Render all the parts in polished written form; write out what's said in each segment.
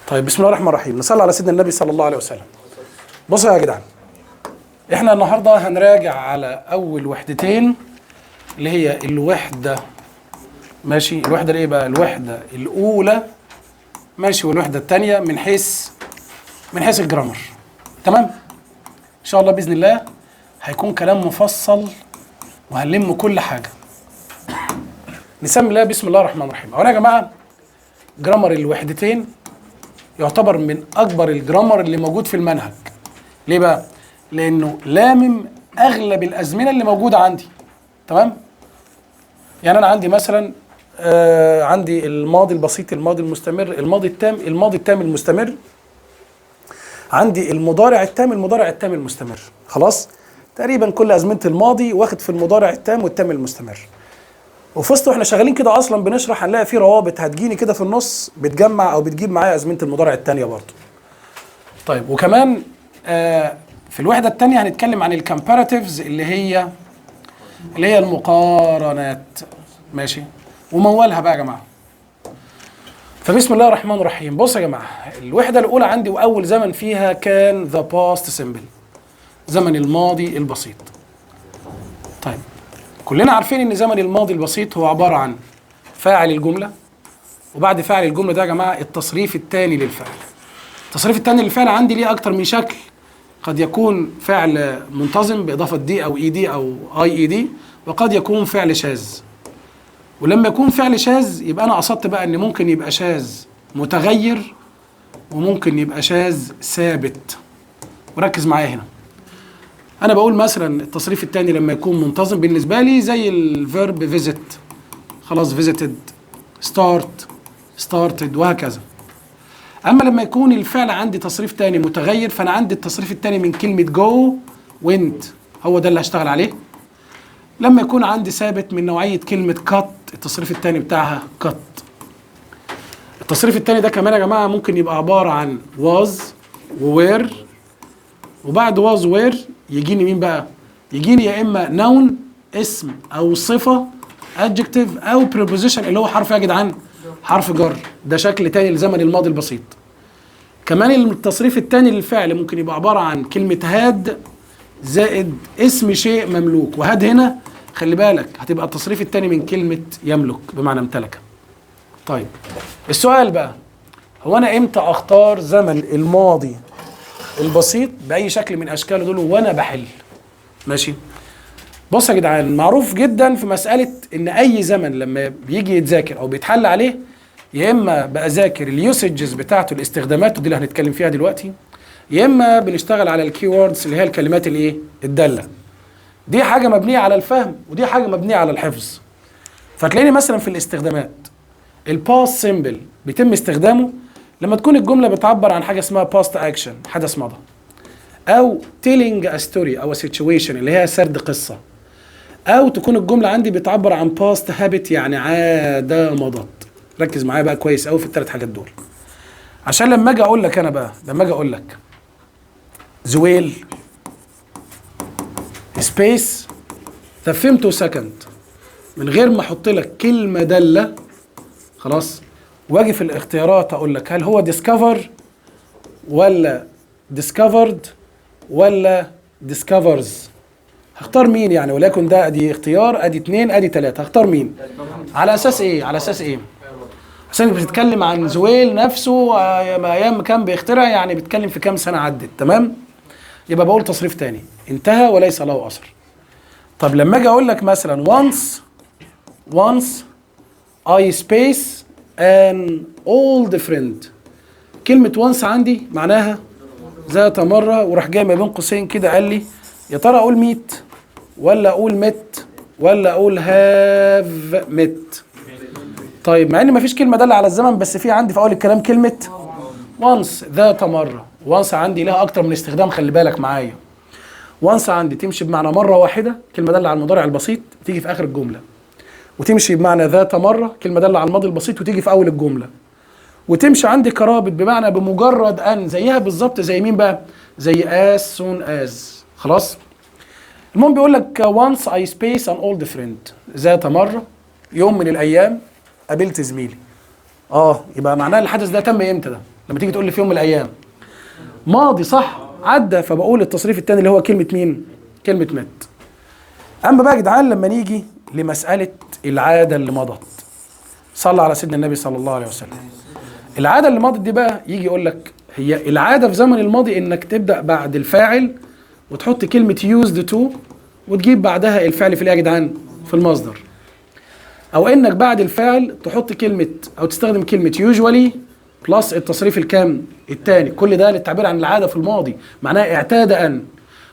طيب بسم الله الرحمن الرحيم، نصلي على سيدنا النبي صلى الله عليه وسلم. بصوا يا جدعان، احنا النهارده هنراجع على اول وحدتين اللي هي الوحده، ماشي، الوحده الايه بقى؟ الوحده الاولى، ماشي، والوحده الثانيه من حيث الجرامر. تمام؟ ان شاء الله باذن الله هيكون كلام مفصل وهنلم كل حاجه. نسمي الله بسم الله الرحمن الرحيم. اولا يا جماعه، جرامر الوحدتين يعتبر من اكبر الجرامر اللي موجود في المنهج. ليه بقى؟ لانه لامم اغلب الازمنه اللي موجوده عندي. تمام؟ يعني انا عندي مثلا عندي الماضي البسيط، الماضي المستمر، الماضي التام المستمر، عندي المضارع التام، المضارع التام المستمر. خلاص؟ تقريبا كل ازمنه الماضي واخد في المضارع التام والتام المستمر. وفي وسط واحنا شغالين كده اصلا بنشرح هنلاقي في روابط هتجيني كده في النص بتجمع او بتجيب معايا ازمنه المضارع الثانيه برضه. طيب وكمان في الوحده الثانيه هنتكلم عن الكمباراتيفز اللي هي المقارنات. ماشي؟ وموالها بقى يا جماعه. فبسم الله الرحمن الرحيم. بصوا يا جماعه، الوحده الاولى عندي واول زمن فيها كان ذا باست سيمبل، زمن الماضي البسيط. طيب كلنا عارفين ان زمن الماضي البسيط هو عباره عن فاعل الجمله، وبعد فاعل الجمله ده يا جماعه التصريف الثاني للفعل. التصريف الثاني للفعل عندي ليه اكتر من شكل. قد يكون فعل منتظم باضافه دي او اي دي او اي اي دي، وقد يكون فعل شاذ. ولما يكون فعل شاذ يبقى انا قصدت بقى ان ممكن يبقى شاذ متغير وممكن يبقى شاذ ثابت. وركز معايا هنا، انا بقول مثلا التصريف الثاني لما يكون منتظم بالنسبه لي زي الفيرب فيزيت، خلاص، فيزيتد، ستارتد، وهكذا. اما لما يكون الفعل عندي تصريف ثاني متغير، فانا عندي التصريف الثاني من كلمه جو، وينت، هو ده اللي هشتغل عليه. لما يكون عندي ثابت من نوعيه كلمه كات، التصريف الثاني بتاعها كات. التصريف الثاني ده كمان يا جماعه ممكن يبقى عباره عن was وwere، وبعد was were يجيني مين بقى؟ يجيني يا اما noun اسم او صفه adjective او preposition اللي هو حرف يا جدعان، حرف جر. ده شكل تاني لزمن الماضي البسيط. كمان التصريف التاني للفعل ممكن يبقى عباره عن كلمه هاد زائد اسم شيء مملوك، وهاد هنا خلي بالك هتبقى التصريف التاني من كلمه يملك بمعنى امتلك. طيب السؤال بقى، هو انا امتى اختار زمن الماضي البسيط باي شكل من اشكاله دول وانا بحل؟ ماشي؟ بص يا جدعان، معروف جدا في مساله ان اي زمن لما بيجي يتذاكر او بيتحل عليه، يا اما بذاكر اليوسجز بتاعته، الاستخدامات، ودي اللي هنتكلم فيها دلوقتي، يا اما بنشتغل على الكي ووردز اللي هي الكلمات الايه؟ الداله. دي حاجه مبنيه على الفهم ودي حاجه مبنيه على الحفظ. فتلاقيني مثلا في الاستخدامات الباست سيمبل بيتم استخدامه لما تكون الجمله بتعبر عن حاجه اسمها باست اكشن، حدث مضى، او telling a story او a situation اللي هي سرد قصه، او تكون الجمله عندي بتعبر عن past habit يعني عاده مضت. ركز معايا بقى كويس قوي في الثلاث حاجات دول، عشان لما اجي اقول لك انا بقى، لما اجي اقول لك زويل سبيس the femtosecond من غير ما احط لك كلمه داله، خلاص، واجي في الاختيارات اقول لك هل هو discover ولا discovered ولا discovers، هختار مين يعني؟ ولكن ده ادي اختيار، ادي 2، ادي 3، هختار مين؟ على اساس ايه؟ على اساس ايه؟ عشان بتتكلم عن زويل نفسه ايام كان بيخترع، يعني بيتكلم في كام سنه عدت. تمام؟ يبقى بقول تصريف تاني انتهى وليس له اثر. طب لما اجي اقول لك مثلا once I space an old friend، كلمه once عندي معناها ذات مره، وراح جاي ما بين قوسين كده قال لي يا ترى اقول ميت ولا اقول مت ولا اقول هاف مت. طيب مع ان مفيش كلمه داله على الزمن، بس في عندي في اول الكلام كلمه once ذات مره. once عندي لها اكتر من استخدام، خلي بالك معايا. once عندي تمشي بمعنى مره واحده، كلمه داله على المضارع البسيط تيجي في اخر الجمله، وتمشي بمعنى ذات مره، كلمه داله على الماضي البسيط وتيجي في اول الجمله، وتمشي عندي كرابط بمعنى بمجرد ان، زيها بالظبط زي مين بقى؟ زي as soon as. خلاص؟ المهم بيقول لك once I space an old friend، ذات مره يوم من الايام قابلت زميلي. يبقى معناه الحدث ده تم امتى؟ ده لما تيجي تقول لي في يوم من الايام ماضي صح عدى، فبقول التصريف الثاني اللي هو كلمه مين؟ كلمه مات. اما بقى يا جدعان لما نيجي لمساله العاده اللي مضت، صلى على سيدنا النبي صلى الله عليه وسلم. العاده اللي مضت دي بقى يجي يقول لك هي العاده في زمن الماضي انك تبدا بعد الفاعل وتحط كلمه used to وتجيب بعدها الفعل في ايه يا جدعان؟ في المصدر. او انك بعد الفعل تحط كلمه او تستخدم كلمه usually بلس التصريف الكام؟ الثاني. كل ده للتعبير عن العاده في الماضي، معناها اعتاد ان.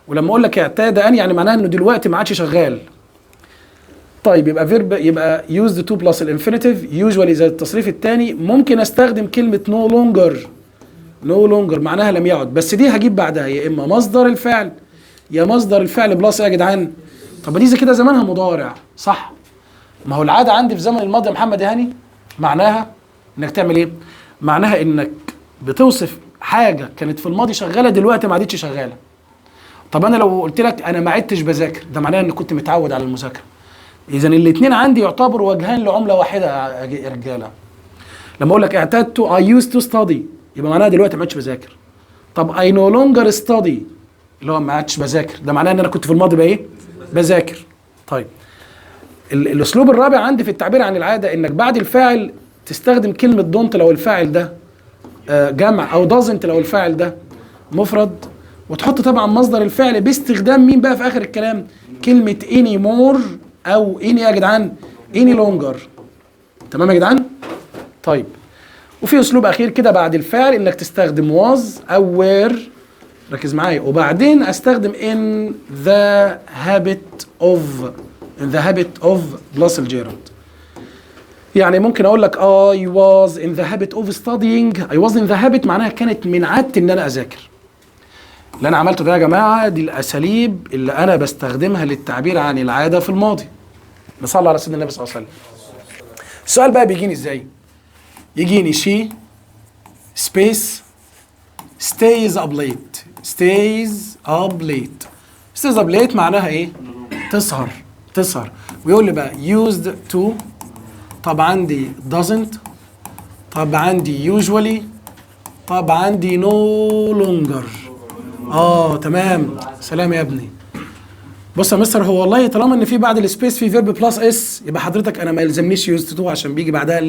ولما اقول لك اعتاد ان يعني معناها انه دلوقتي ما عادش شغال. طيب يبقى فيرب، يبقى used to بلس الانفينيتيف usually زي التصريف الثاني. ممكن استخدم كلمه no longer. no longer معناها لم يعد، بس دي هجيب بعدها يا اما مصدر الفعل يا مصدر الفعل بلس ايه يا جدعان؟ طب دي زي كده زمانها مضارع صح؟ ما هو العاده عندي في زمن الماضي يا محمد هاني معناها انك تعمل ايه؟ معناها انك بتوصف حاجه كانت في الماضي شغاله دلوقتي ما عادتش شغاله. طب انا لو قلت لك انا ما عدتش بذاكر، ده معناه اني كنت متعود على المذاكره. اذا الاثنين عندي يعتبروا وجهان لعمله واحده يا رجاله. لما اقول لك اعتدت I used to study يبقى معناها دلوقتي ما عادش بذاكر. طب I no longer study اللي هو ما عادش بذاكر، ده معناه ان انا كنت في الماضي بقى ايه؟ بذاكر. طيب الاسلوب الرابع عندي في التعبير عن العاده انك بعد الفاعل تستخدم كلمه دونت لو الفاعل ده جمع، او doesn't لو الفاعل ده مفرد، وتحط طبعا مصدر الفعل باستخدام مين بقى في اخر الكلام؟ كلمه any more او any يا جدعان any longer. تمام يا جدعان؟ طيب وفي اسلوب اخير كده بعد الفعل انك تستخدم was او were، ركز معايا، وبعدين استخدم in the habit of بلس الجيرند. يعني ممكن اقول لك I was in the habit of studying. I was in the habit معناها كانت من عادتي ان انا اذاكر. اللي انا عملته ده يا جماعه دي الاساليب اللي انا بستخدمها للتعبير عن العاده في الماضي. نصلي على سيدنا النبي صلى الله عليه وسلم. السؤال بقى بيجيني ازاي؟ يجيني she space stays up late معناها ايه؟ تسهر. ويقول لي بقى used to، طب عندي doesn't، طب عندي usually، طب عندي no longer. تمام، سلام يا ابني. بص يا مستر، هو والله طالما ان في بعد السبيس في فيرب بلس اس يبقى حضرتك انا ما يلزمنيش used to عشان بيجي بعدها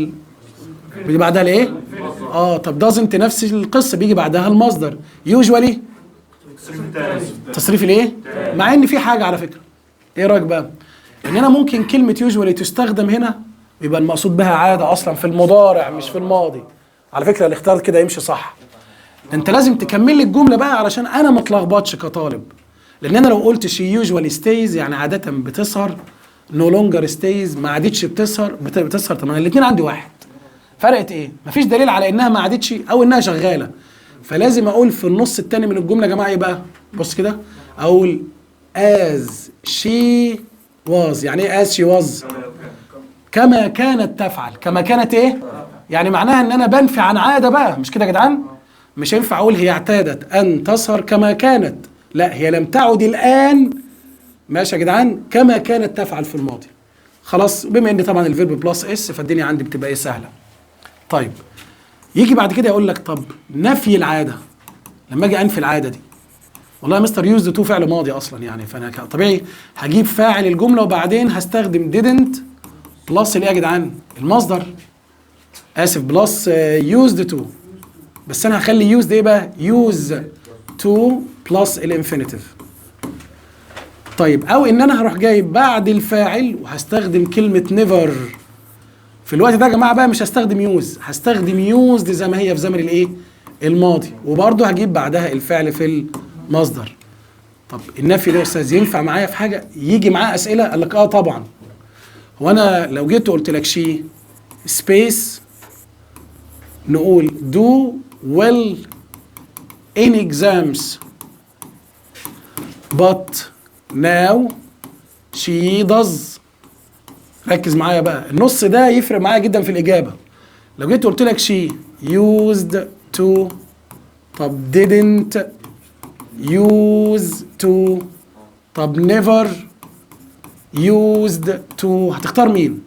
بيجي بعدها الايه؟ طب doesn't نفس القصه بيجي بعدها المصدر. usually تصريف الايه؟ مع ان في حاجه على فكره، ايه رايك بقى؟ ان انا ممكن كلمه usually تستخدم هنا يبقى المقصود بها عاده اصلا في المضارع مش في الماضي. على فكره الاختيار كده يمشي صح. انت لازم تكمل لي الجمله بقى علشان انا ما اتلخبطش كطالب. لان انا لو قلت she usually stays يعني عاده بتسهر، no longer stays ما عادتش بتسهر. طب الاثنين عندي واحد، فرقت ايه؟ مفيش دليل على انها ما عادتش او انها شغاله. فلازم اقول في النص الثاني من الجمله يا جماعه ايه بقى؟ بص كده، اقول as she was. يعني ايه as she was؟ كما كانت تفعل. كما كانت ايه؟ يعني معناها ان انا بنفي عن عاده بقى، مش كده يا جدعان؟ مش ينفع اقول هي اعتادت ان تسهر كما كانت، لا هي لم تعد الان، ماشي يا جدعان، كما كانت تفعل في الماضي. خلاص، بما ان طبعا الفيرب بلس اس فالدنيا عندي بتبقى ايه؟ سهله. طيب يجي بعد كده يقول لك طب نفي العاده، لما اجي انفي العاده دي، والله يا مستر يوزد تو فعل ماضي اصلا يعني، فانا طبيعي هجيب فاعل الجمله وبعدين هستخدم didn't بلس الايه يا جدعان؟ المصدر، اسف، بلس يوزد تو. بس انا هخلي يوزد ايه بقى؟ يوز تو بلس الانفينيتيف. طيب او ان انا هروح جايب بعد الفاعل وهستخدم كلمه نيفر. في الوقت ده يا جماعه بقى مش هستخدم يوز، هستخدم يوزد زي ما هي في زمن الايه؟ الماضي، وبرضه هجيب بعدها الفعل في المصدر. طب النفي ده يا استاذ ينفع معايا في حاجه؟ يجي معاه اسئله؟ قال لك طبعا. هو انا لو جيت وقلت لك شي سبيس نقول do well in exams but now she does. ركز معايا بقى، النص ده يفرق معايا جدا في الإجابة. لو جيت قلت لك she used to، طب didn't use to، طب never used to، هتختار مين؟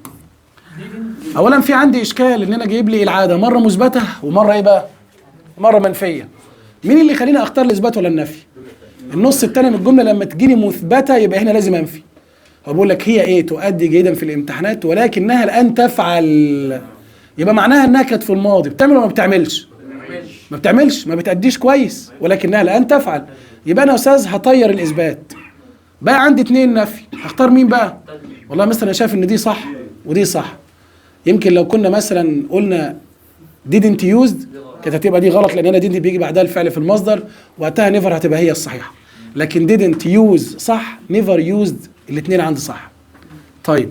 اولا في عندي اشكال ان انا جايب لي العاده مره مثبته ومره ايه بقى؟ مره منفيه. مين اللي يخليني اختار الاثبات ولا النفي؟ النص الثاني من الجمله لما تجيني مثبته يبقى هنا لازم انفي. هو بقول لك هي ايه تؤدي جيدا في الامتحانات ولكنها الان تفعل، يبقى معناها انها كانت في الماضي بتعمل ولا ما بتعملش؟ ما بتعملش، ما بتأديش كويس، ولكنها الان تفعل. يبقى انا يا استاذ هطير الاثبات، بقى عندي 2 نفي، هختار مين بقى؟ والله مثلا انا شايف ان دي صح ودي صح. يمكن لو كنا مثلا قلنا didn't used كانت هتبقى دي غلط، لان انا didn't بيجي بعدها الفعل في المصدر، وقتها never هتبقى هي الصحيحه. لكن didn't use صح، never used الاثنين عندي صح. طيب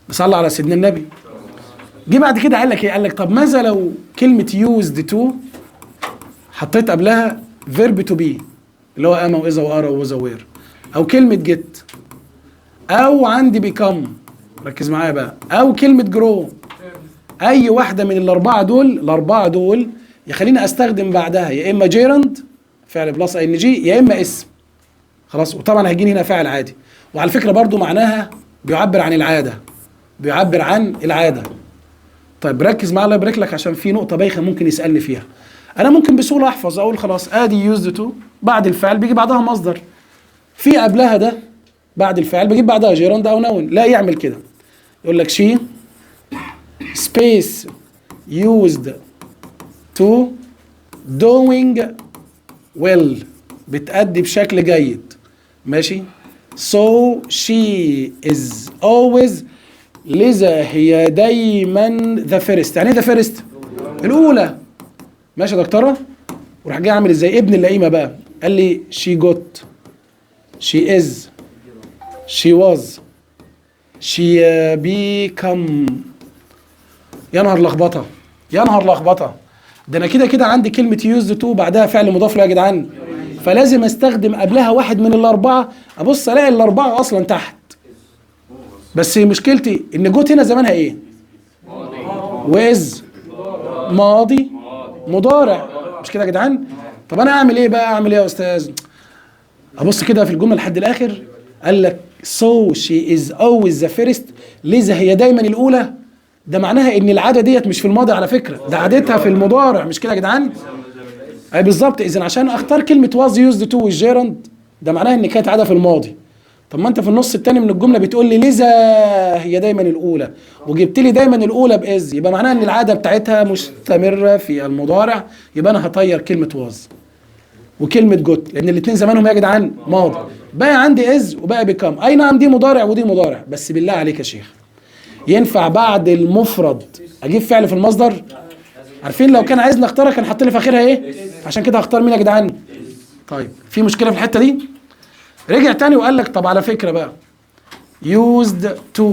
نصلي على سيدنا النبي. جه بعد كده قال لك ايه؟ قال لك طب ماذا لو كلمه used to حطيت قبلها verb to be اللي هو اما واذا وارى ووذا وير، او كلمه get، او عندي become، ركز معايا بقى، او كلمه grow. اي واحده من الاربعه دول يخليني استخدم بعدها يا اما جيرند فعل بلس ان جي يا اما اسم. خلاص، وطبعا هيجيني هنا فاعل عادي. وعلى فكره برضو معناها بيعبر عن العاده، بيعبر عن العاده. طيب ركز معايا الله يبارك لك، عشان في نقطه بايخه ممكن يسالني فيها. انا ممكن بسهوله احفظ اقول خلاص ادي يوزد تو بعد الفعل بيجي بعدها مصدر، في قبلها ده بعد الفعل بجيب بعدها جيرند او نون. لا يعمل كده، يقول لك شي space used to doing well بتأدي بشكل جيد، ماشي. so she is always لذا هي دايما the first. يعني ايه the first؟ الأولى، ماشي يا دكتورة. وراح جاي عامل ازاي؟ ابن اللئيمة بقى قال لي she got she is she was she become. يا نهار لخبطه، يا نهار لخبطه. ده انا كده كده عندي كلمه يوزد تو بعدها فعل مضاف له يا جدعان، فلازم استخدم قبلها واحد من الاربعه. ابص الاقي الاربعه اصلا تحت، بس مشكلتي ان جوت هنا زمانها ايه؟ ويز ماضي مضارع، مش كده يا جدعان؟ طب انا اعمل ايه بقى؟ اعمل ايه يا استاذ؟ ابص كده في الجمله لحد الاخر، قال لك so she is always the first لذا هي دايما الاولى. ده معناها ان العاده ديت مش في الماضي على فكره، ده عادتها في المضارع، مش كده يا جدعان؟ اي بالظبط. اذا عشان اختار كلمه was used to والجيرند ده معناها ان كانت عاده في الماضي. طب ما انت في النص الثاني من الجمله بتقول لي لذا هي دايما الاولى، وجبت لي دايما الاولى باز، يبقى معناها ان العاده بتاعتها مستمره في المضارع. يبقى انا هطير كلمه was وكلمه جوت، لان الاثنين زمانهم يا جدعان ماضي. بقى عندي از وبقى بيكام. اي نعم دي مضارع ودي مضارع، بس بالله عليك يا شيخ ينفع بعد المفرد اجيب فعل في المصدر؟ عارفين لو كان عايزني اختارها كان حط لي في اخرها ايه؟ عشان كده هختار مين يا جدعان؟ طيب في مشكله في الحته دي؟ رجع تاني وقال لك طب على فكره بقى used to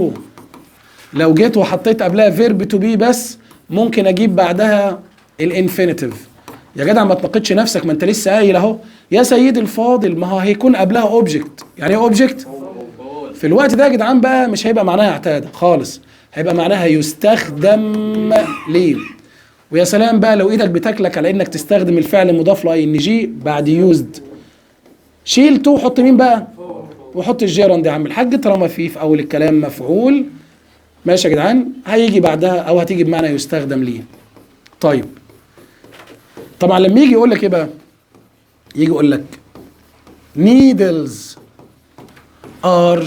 لو جيت وحطيت قبلها فيرب تو بي بس ممكن اجيب بعدها الانفينيتيف. يا جدع ما تناقضش نفسك، ما انت لسه قايل اهو يا سيدي الفاضل، ما هو هيكون قبلها اوبجكت. يعني ايه اوبجكت؟ في الوقت ده يا جدعان بقى مش هيبقى معناها اعتاد خالص، هيبقى معناها يستخدم ليه. ويا سلام بقى لو ايدك بتاكلك على انك تستخدم الفعل المضاف له اي ان جي بعد يوزد. شيل تو وحط مين بقى؟ وحط الجيرند يا عم الحاج طالما في اول الكلام مفعول، ماشي يا جدعان، هيجي بعدها او هتيجي بمعنى يستخدم ليه. طيب طبعا لما يجي يقول لك ايه بقى؟ يجي يقول لك needles are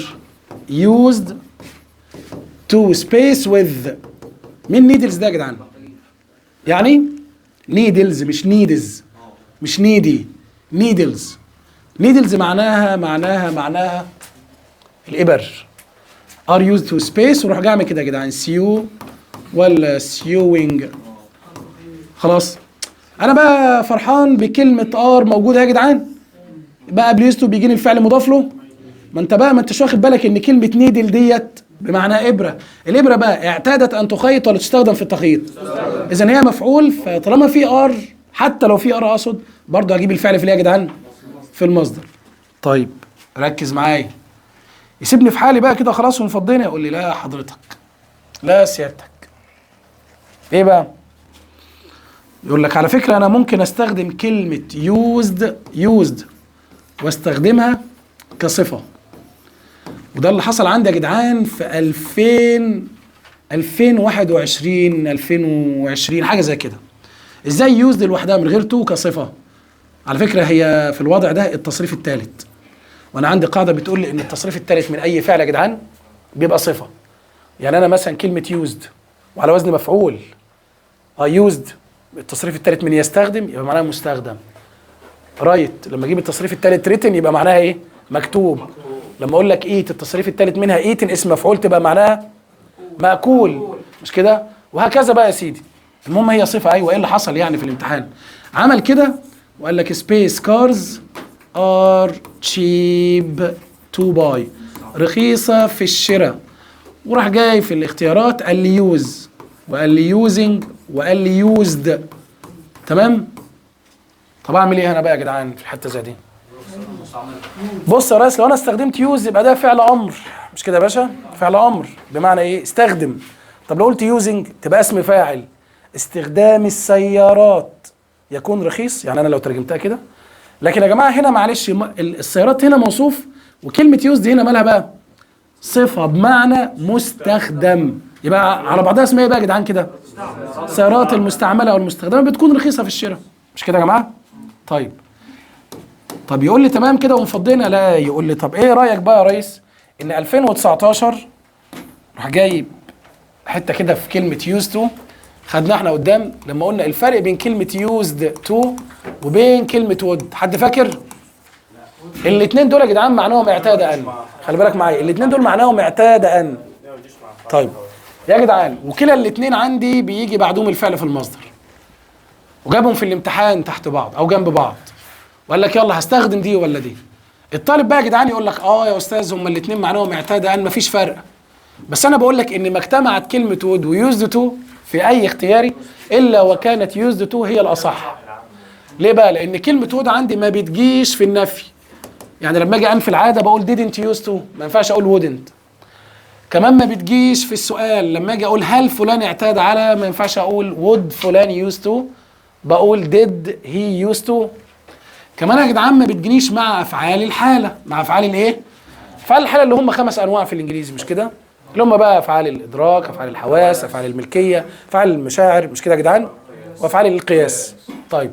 used to space with. مين needles ده يا جدعان؟ يعني needles مش needs، مش needy، needles. needles معناها الإبر. are used to space وروح جاي اعمل كده يا جدعان sew ولا sewing. خلاص انا بقى فرحان بكلمة are موجودة يا جدعان، بقى قبل يوزد تو بيجيني الفعل مضاف له. ما انت بقى ما انتش واخد بالك ان كلمه نيدل ديت بمعنى ابره. الابره بقى اعتادت ان تخيط ولا تستخدم في التخييط؟ اذا هي مفعول، فطالما في ار حتى لو في ار اقصد برضه هجيب الفعل في ايه يا جدعان؟ في المصدر. طيب ركز معايا، يسيبني في حالي بقى كده خلاص ومفضيني؟ يقول لي لا حضرتك، لا سيادتك. ايه بقى؟ يقول لك على فكره انا ممكن استخدم كلمه يوزد واستخدمها كصفة. وده اللي حصل عندي يا جدعان في 2021 2020 حاجة زي كده. ازاي يوزد لوحدها من غير تو كصفه؟ على فكره هي في الوضع ده التصريف الثالث، وانا عندي قاعده بتقول لي ان التصريف الثالث من اي فعل يا جدعان بيبقى صفه. يعني انا مثلا كلمه يوزد وعلى وزن مفعول، يوزد التصريف الثالث من يستخدم يبقى معناها مستخدم. رايت لما اجيب التصريف الثالث ريتن يبقى معناها ايه؟ مكتوب. لما اقول لك ايت التصريف الثالث منها ايتن اسم مفعول تبقى معناها ماكول، مش كده؟ وهكذا بقى يا سيدي. المهم هي صفه. ايوه ايه اللي حصل يعني في الامتحان؟ عمل كده وقال لك سبيس كارز ار تشيب تو باي، رخيصه في الشراء، وراح جاي في الاختيارات قال لي يوز وقال لي يوزنج وقال لي يوزد. تمام؟ طب اعمل ايه انا بقى يا جدعان في الحته زي دي؟ بص يا ريس، لو انا استخدمت يوز يبقى ده فعل امر، مش كده يا باشا؟ فعل امر بمعنى ايه؟ استخدم. طب لو قلت يوزنج تبقى اسم فاعل. استخدام السيارات يكون رخيص، يعني انا لو ترجمتها كده. لكن يا جماعه هنا معلش السيارات هنا موصوف، وكلمه يوز دي هنا مالها بقى؟ صفه بمعنى مستخدم. يبقى على بعضها اسمها ايه بقى يا جدعان كده؟ السيارات المستعمله او المستخدمه بتكون رخيصه في الشراء، مش كده يا جماعه؟ طب يقول لي تمام كده ومفضينا؟ لا، يقول لي طب ايه رايك بقى يا ريس ان 2019 راح جايب حته كده في كلمه يوز تو، خدنا احنا قدام لما قلنا الفرق بين كلمه يوزد تو وبين كلمه وود. حد فاكر؟ الاثنين دول يا جدعان معناهم اعتاد ان. خلي بالك معايا، الاثنين دول معناهم اعتاد ان. طيب يا جدعان، وكلا الاثنين عندي بيجي بعدهم الفعل في المصدر، وجابهم في الامتحان تحت بعض او جنب بعض، وقال لك يلا هستخدم دي ولا دي. الطالب بقى يا جدعان يقول لك يا استاذ هما الاثنين معناهم اعتاد ان مفيش فرق. بس انا بقول لك ان ما اجتمعت كلمه وود ويوزد تو في اي اختياري الا وكانت يوزد تو هي الاصح. ليه بقى؟ لان كلمه وود عندي ما بتجيش في النفي. يعني لما اجي انفي العاده بقول didn't use to، ما ينفعش اقول wouldn't. كمان ما بتجيش في السؤال لما اجي اقول هل فلان اعتاد على، ما ينفعش اقول would فلان used to، بقول did he used to. كمان يا جدعان ما بتجينيش مع افعال الحاله. مع افعال الايه؟ افعال الحاله اللي هم 5 انواع في الانجليزي، مش كده؟ اللي هم بقى افعال الادراك، افعال الحواس، افعال الملكيه، افعال المشاعر، مش كده يا جدعان؟ وافعال القياس. طيب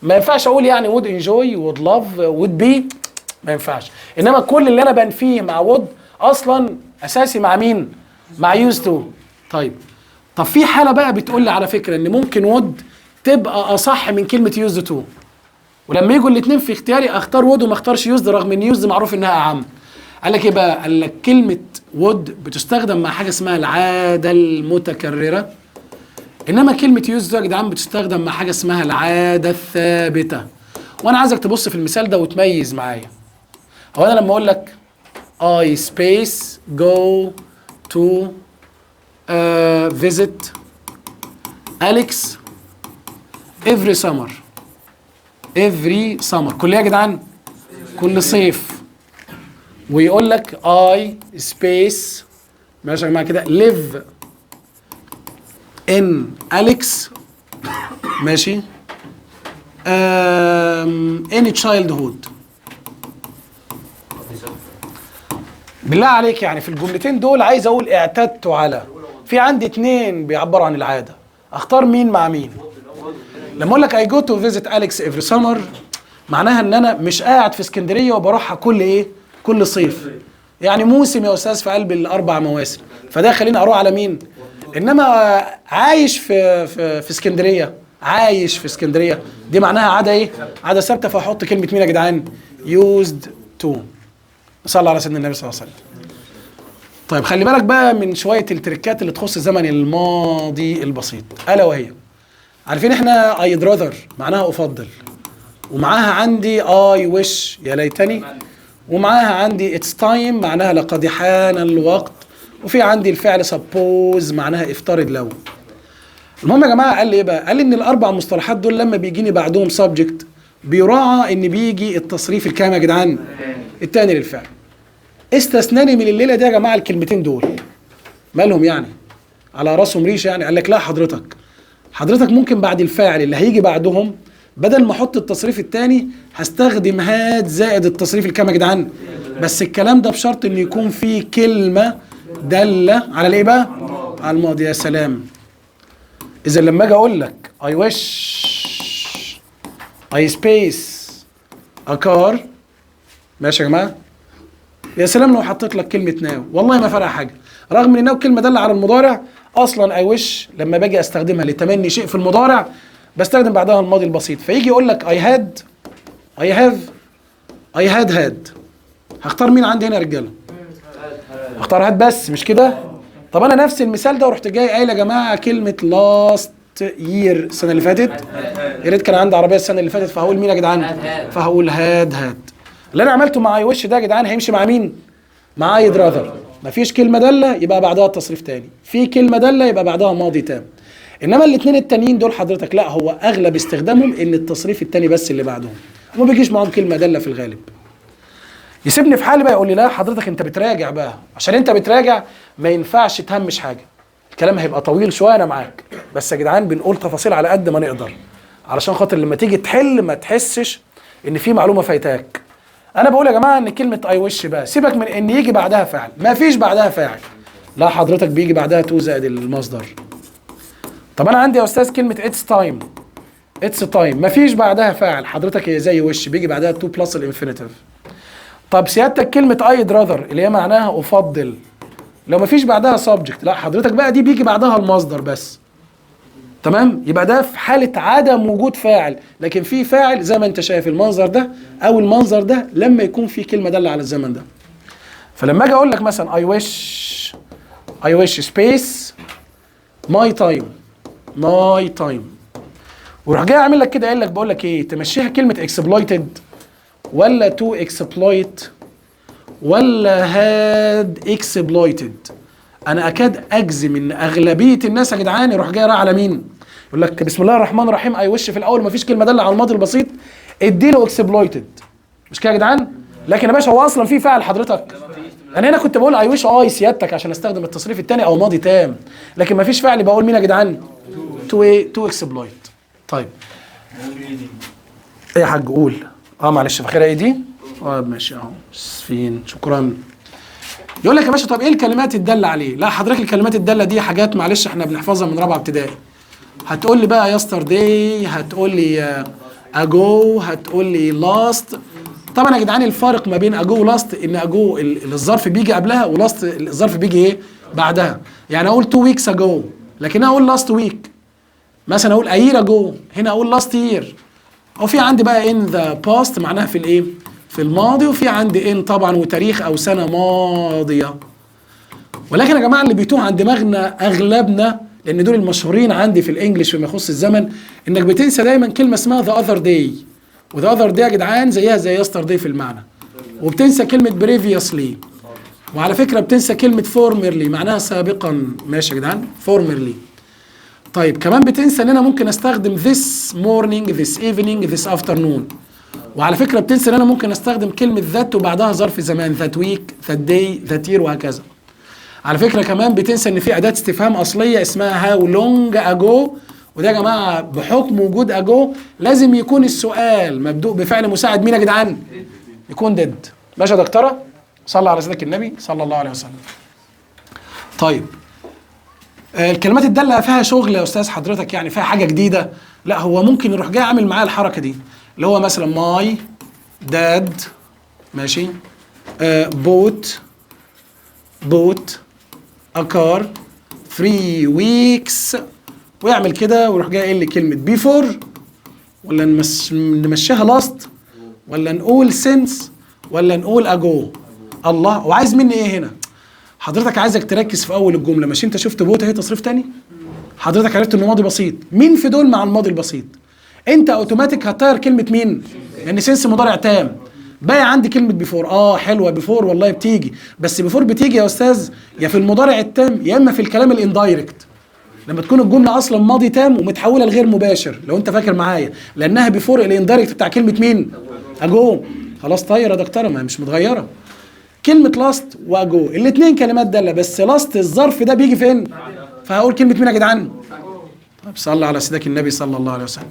ما ينفعش اقول يعني would enjoy would love would be، ما ينفعش. انما كل اللي انا بنفيه مع would اصلا اساسي مع مين؟ مع used to. طب في حاله بقى بتقول لي على فكره ان ممكن would تبقى اصح من كلمه used to، ولما يجوا الاثنين في اختياري اختار would وما اختارش used، رغم ان used معروف انها اعم. قال لك ايه بقى؟ قال لك كلمه would بتستخدم مع حاجه اسمها العاده المتكرره، انما كلمه used يا جدعان بتستخدم مع حاجه اسمها العاده الثابته. وانا عايزك تبص في المثال ده وتميز معايا. هو انا لما اقول لك I space go to visit Alex every summer كل ايه يا جدعان؟ كل صيف. ويقول لك I space ماشي يا جماعه كده live in Alex ماشي any childhood. بالله عليك يعني في الجملتين دول عايز اقول اعتدت على، في عندي 2 بيعبروا عن العاده، اختار مين مع مين؟ لما اقول لك I go to visit Alex every summer معناها ان انا مش قاعد في اسكندريه وبروحها كل ايه؟ كل صيف. يعني موسم يا استاذ في قلب ال4 مواسم، فده خليني اروح على مين؟ انما عايش في اسكندريه، عايش في اسكندريه دي معناها عاده ايه؟ عاده ثابته، فاحط كلمه مين يا جدعان؟ used to. صلى على سيدنا النبي صلى الله عليه وسلم. طيب خلي بالك بقى من شويه التركات اللي تخص الزمن الماضي البسيط، الا وهي عارفين احنا I'd rather معناها افضل، ومعاها عندي I wish يا ليتني، ومعاها عندي it's time معناها لقد حان الوقت، وفي عندي الفعل suppose معناها افترض لو. المهم يا جماعه قال لي ايه بقى؟ قال لي ان ال4 مصطلحات دول لما بيجيني بعدهم subject بيراعى ان بيجي التصريف الكام يا جدعان؟ الثاني للفعل. استثناني من الليله دي يا جماعه الكلمتين دول. مالهم يعني؟ على راسهم ريشه يعني؟ قال لك لا حضرتك ممكن بعد الفاعل اللي هيجي بعدهم بدل ما احط التصريف الثاني هستخدم هاد زائد التصريف الكام يا جدعان؟ بس الكلام ده بشرط ان يكون فيه كلمه داله على الايه بقى؟ على الماضي. يا سلام. اذا لما اجي اقول لك I wish I space a car. ماشي يا جماعه؟ يا سلام لو حطيت لك كلمه ناو، والله ما فرق حاجه، رغم ان ناو كلمه داله على المضارع. اصلا اي وش لما باجي استخدمها لتمني شيء في المضارع بستخدم بعدها الماضي البسيط، فيجي يقول لك I had I have I had. هختار مين عندي هنا يا رجاله؟ هختار هاد بس، مش كده؟ طب انا نفس المثال ده ورحت جاي قايل يا جماعه كلمه لاست يير السنه اللي فاتت، يا ريت كان عندي عربيه السنه اللي فاتت، فهقول مين يا جدعان؟ فهقول هاد. اللي انا عملته مع اي وش ده يا جدعان هيمشي مع مين؟ مع ايد راذر. مفيش كلمه داله يبقى بعدها التصريف تاني، في كلمه داله يبقى بعدها ماضي تام. انما الاثنين التانيين دول حضرتك لا، هو اغلب استخدامهم ان التصريف التاني بس اللي بعدهم، وما بيجيش معاهم كلمه داله في الغالب. يسيبني في حالي بقى، يقول لي لا حضرتك انت بتراجع بقى، عشان انت بتراجع ما ينفعش تهمش حاجه، الكلام هيبقى طويل شويه انا معاك، بس يا جدعان بنقول تفاصيل على قد ما نقدر علشان خاطر لما تيجي تحل ما تحسش ان في معلومه فايتاك. انا بقول يا جماعه ان كلمه اي وش بقى سيبك من ان يجي بعدها فاعل، ما فيش بعدها فاعل، لا حضرتك بيجي بعدها تو زائد المصدر. طب انا عندي يا استاذ كلمه اتس تايم، اتس تايم ما فيش بعدها فاعل، حضرتك هي زي وش بيجي بعدها تو بلس الانفينيتيف. طب سيادتك كلمه ايد راذر اللي هي معناها افضل، لو ما فيش بعدها سبجكت، لا حضرتك بقى دي بيجي بعدها المصدر بس. تمام؟ يبقى ده في حاله عدم وجود فاعل، لكن في فاعل زي ما انت شايف المنظر ده او المنظر ده لما يكون في كلمه داله على الزمن ده. فلما اجي اقول لك مثلا I wish space my time وراح جاي اعمل لك كده قايل لك بقول لك ايه، تمشيها كلمه exploited ولا to exploit ولا had exploited؟ انا اكاد اجزم ان اغلبيه الناس يا جدعان يروح جاي رايح على مين؟ يقول لك بسم الله الرحمن الرحيم اي وش في الاول مفيش كلمه داله على الماضي البسيط، اديله اكسبلويتد، مش كده يا جدعان؟ لكن يا باشا هو اصلا في فاعل حضرتك. انا هنا كنت بقول اي وش سيادتك عشان استخدم التصريف الثاني او ماضي تام، لكن مفيش فعل بقول مين يا جدعان؟ تو اكسبلويت. طيب ايه يا حاج قول. معلش فاكرها ايه دي؟ ماشي اهو فين، شكرا. يقول لك يا باشا طب ايه الكلمات الداله عليه؟ لا حضرتك الكلمات الداله دي حاجات معلش احنا بنحفظها من رابعه ابتدائي. هتقول لي بقى يسترداي، هتقول لي اجو، هتقول لي لاست. طبعا يا جدعان الفارق ما بين اجو ولاست ان اجو الظرف بيجي قبلها ولاست الظرف بيجي ايه؟ بعدها. يعني اقول 2 ويكس اجو لكن انا اقول لاست ويك. مثلا اقول اير اجو هنا اقول لاست يير. او في عندي بقى ان ذا باست معناها في الايه؟ في الماضي، وفي عندي ان طبعا وتاريخ او سنه ماضيه. ولكن يا جماعه اللي بيتوه عن دماغنا اغلبنا، لان دول المشهورين عندي في الانجليش فيما يخص الزمن، انك بتنسى دايما كلمه اسمها ذا اذر داي. وذا اذر داي يا جدعان زيها زي يسترداي في المعنى. وبتنسى كلمه بريفيوسلي، وعلى فكره بتنسى كلمه فورمرلي معناها سابقا. ماشي يا جدعان؟ فورمرلي. طيب كمان بتنسى ان انا ممكن استخدم this morning this evening this afternoon. وعلى فكره بتنسى ان انا ممكن استخدم كلمه ذات وبعدها ظرف زمان، ذات ويك ذات داي ذات يير وهكذا. على فكره كمان بتنسى ان في اداه استفهام اصليه اسمها هاو لونج اجو، وده يا جماعه بحكم وجود اجو لازم يكون السؤال مبدوء بفعل مساعد مين يا جدعان؟ يكون ديد. ماشي يا دكتوره؟ صلى على سيدك النبي صلى الله عليه وسلم. طيب الكلمات الداله فيها شغل يا استاذ حضرتك، يعني فيها حاجه جديده؟ لا، هو ممكن يروح جاي عامل معايا الحركه دي اللي هو مثلا ماي داد، ماشي، بوت a car 3 weeks، ويعمل كده ويروح جاي قايل لي كلمه بيفور، ولا نمشيها لاست، ولا نقول سينس، ولا نقول اجو. الله، وعايز مني ايه هنا؟ حضرتك عايزك تركز في اول الجمله. مش انت شفت بوت اهي تصريف تاني؟ حضرتك عرفت انه ماضي بسيط. مين في دول مع الماضي البسيط؟ انت اوتوماتيك هتطير كلمه مين؟ لان سنس مضارع تام. باقي عندي كلمه بيفور. حلوه بيفور والله بتيجي، بس بيفور بتيجي يا استاذ يا في المضارع التام يا اما في الكلام الاندايركت، لما تكون الجمله اصلا ماضي تام ومتحوله لغير مباشر، لو انت فاكر معايا، لانها بيفور الاندايركت بتاع كلمه مين؟ اجو. خلاص طايره يا دكتوره، ما مش متغيره. كلمه لاست واجو الاثنين كلمات داله، بس لاست الظرف ده بيجي فين؟ فهقول كلمه مين يا جدعان؟ طب صلى على سيدك النبي صلى الله عليه وسلم.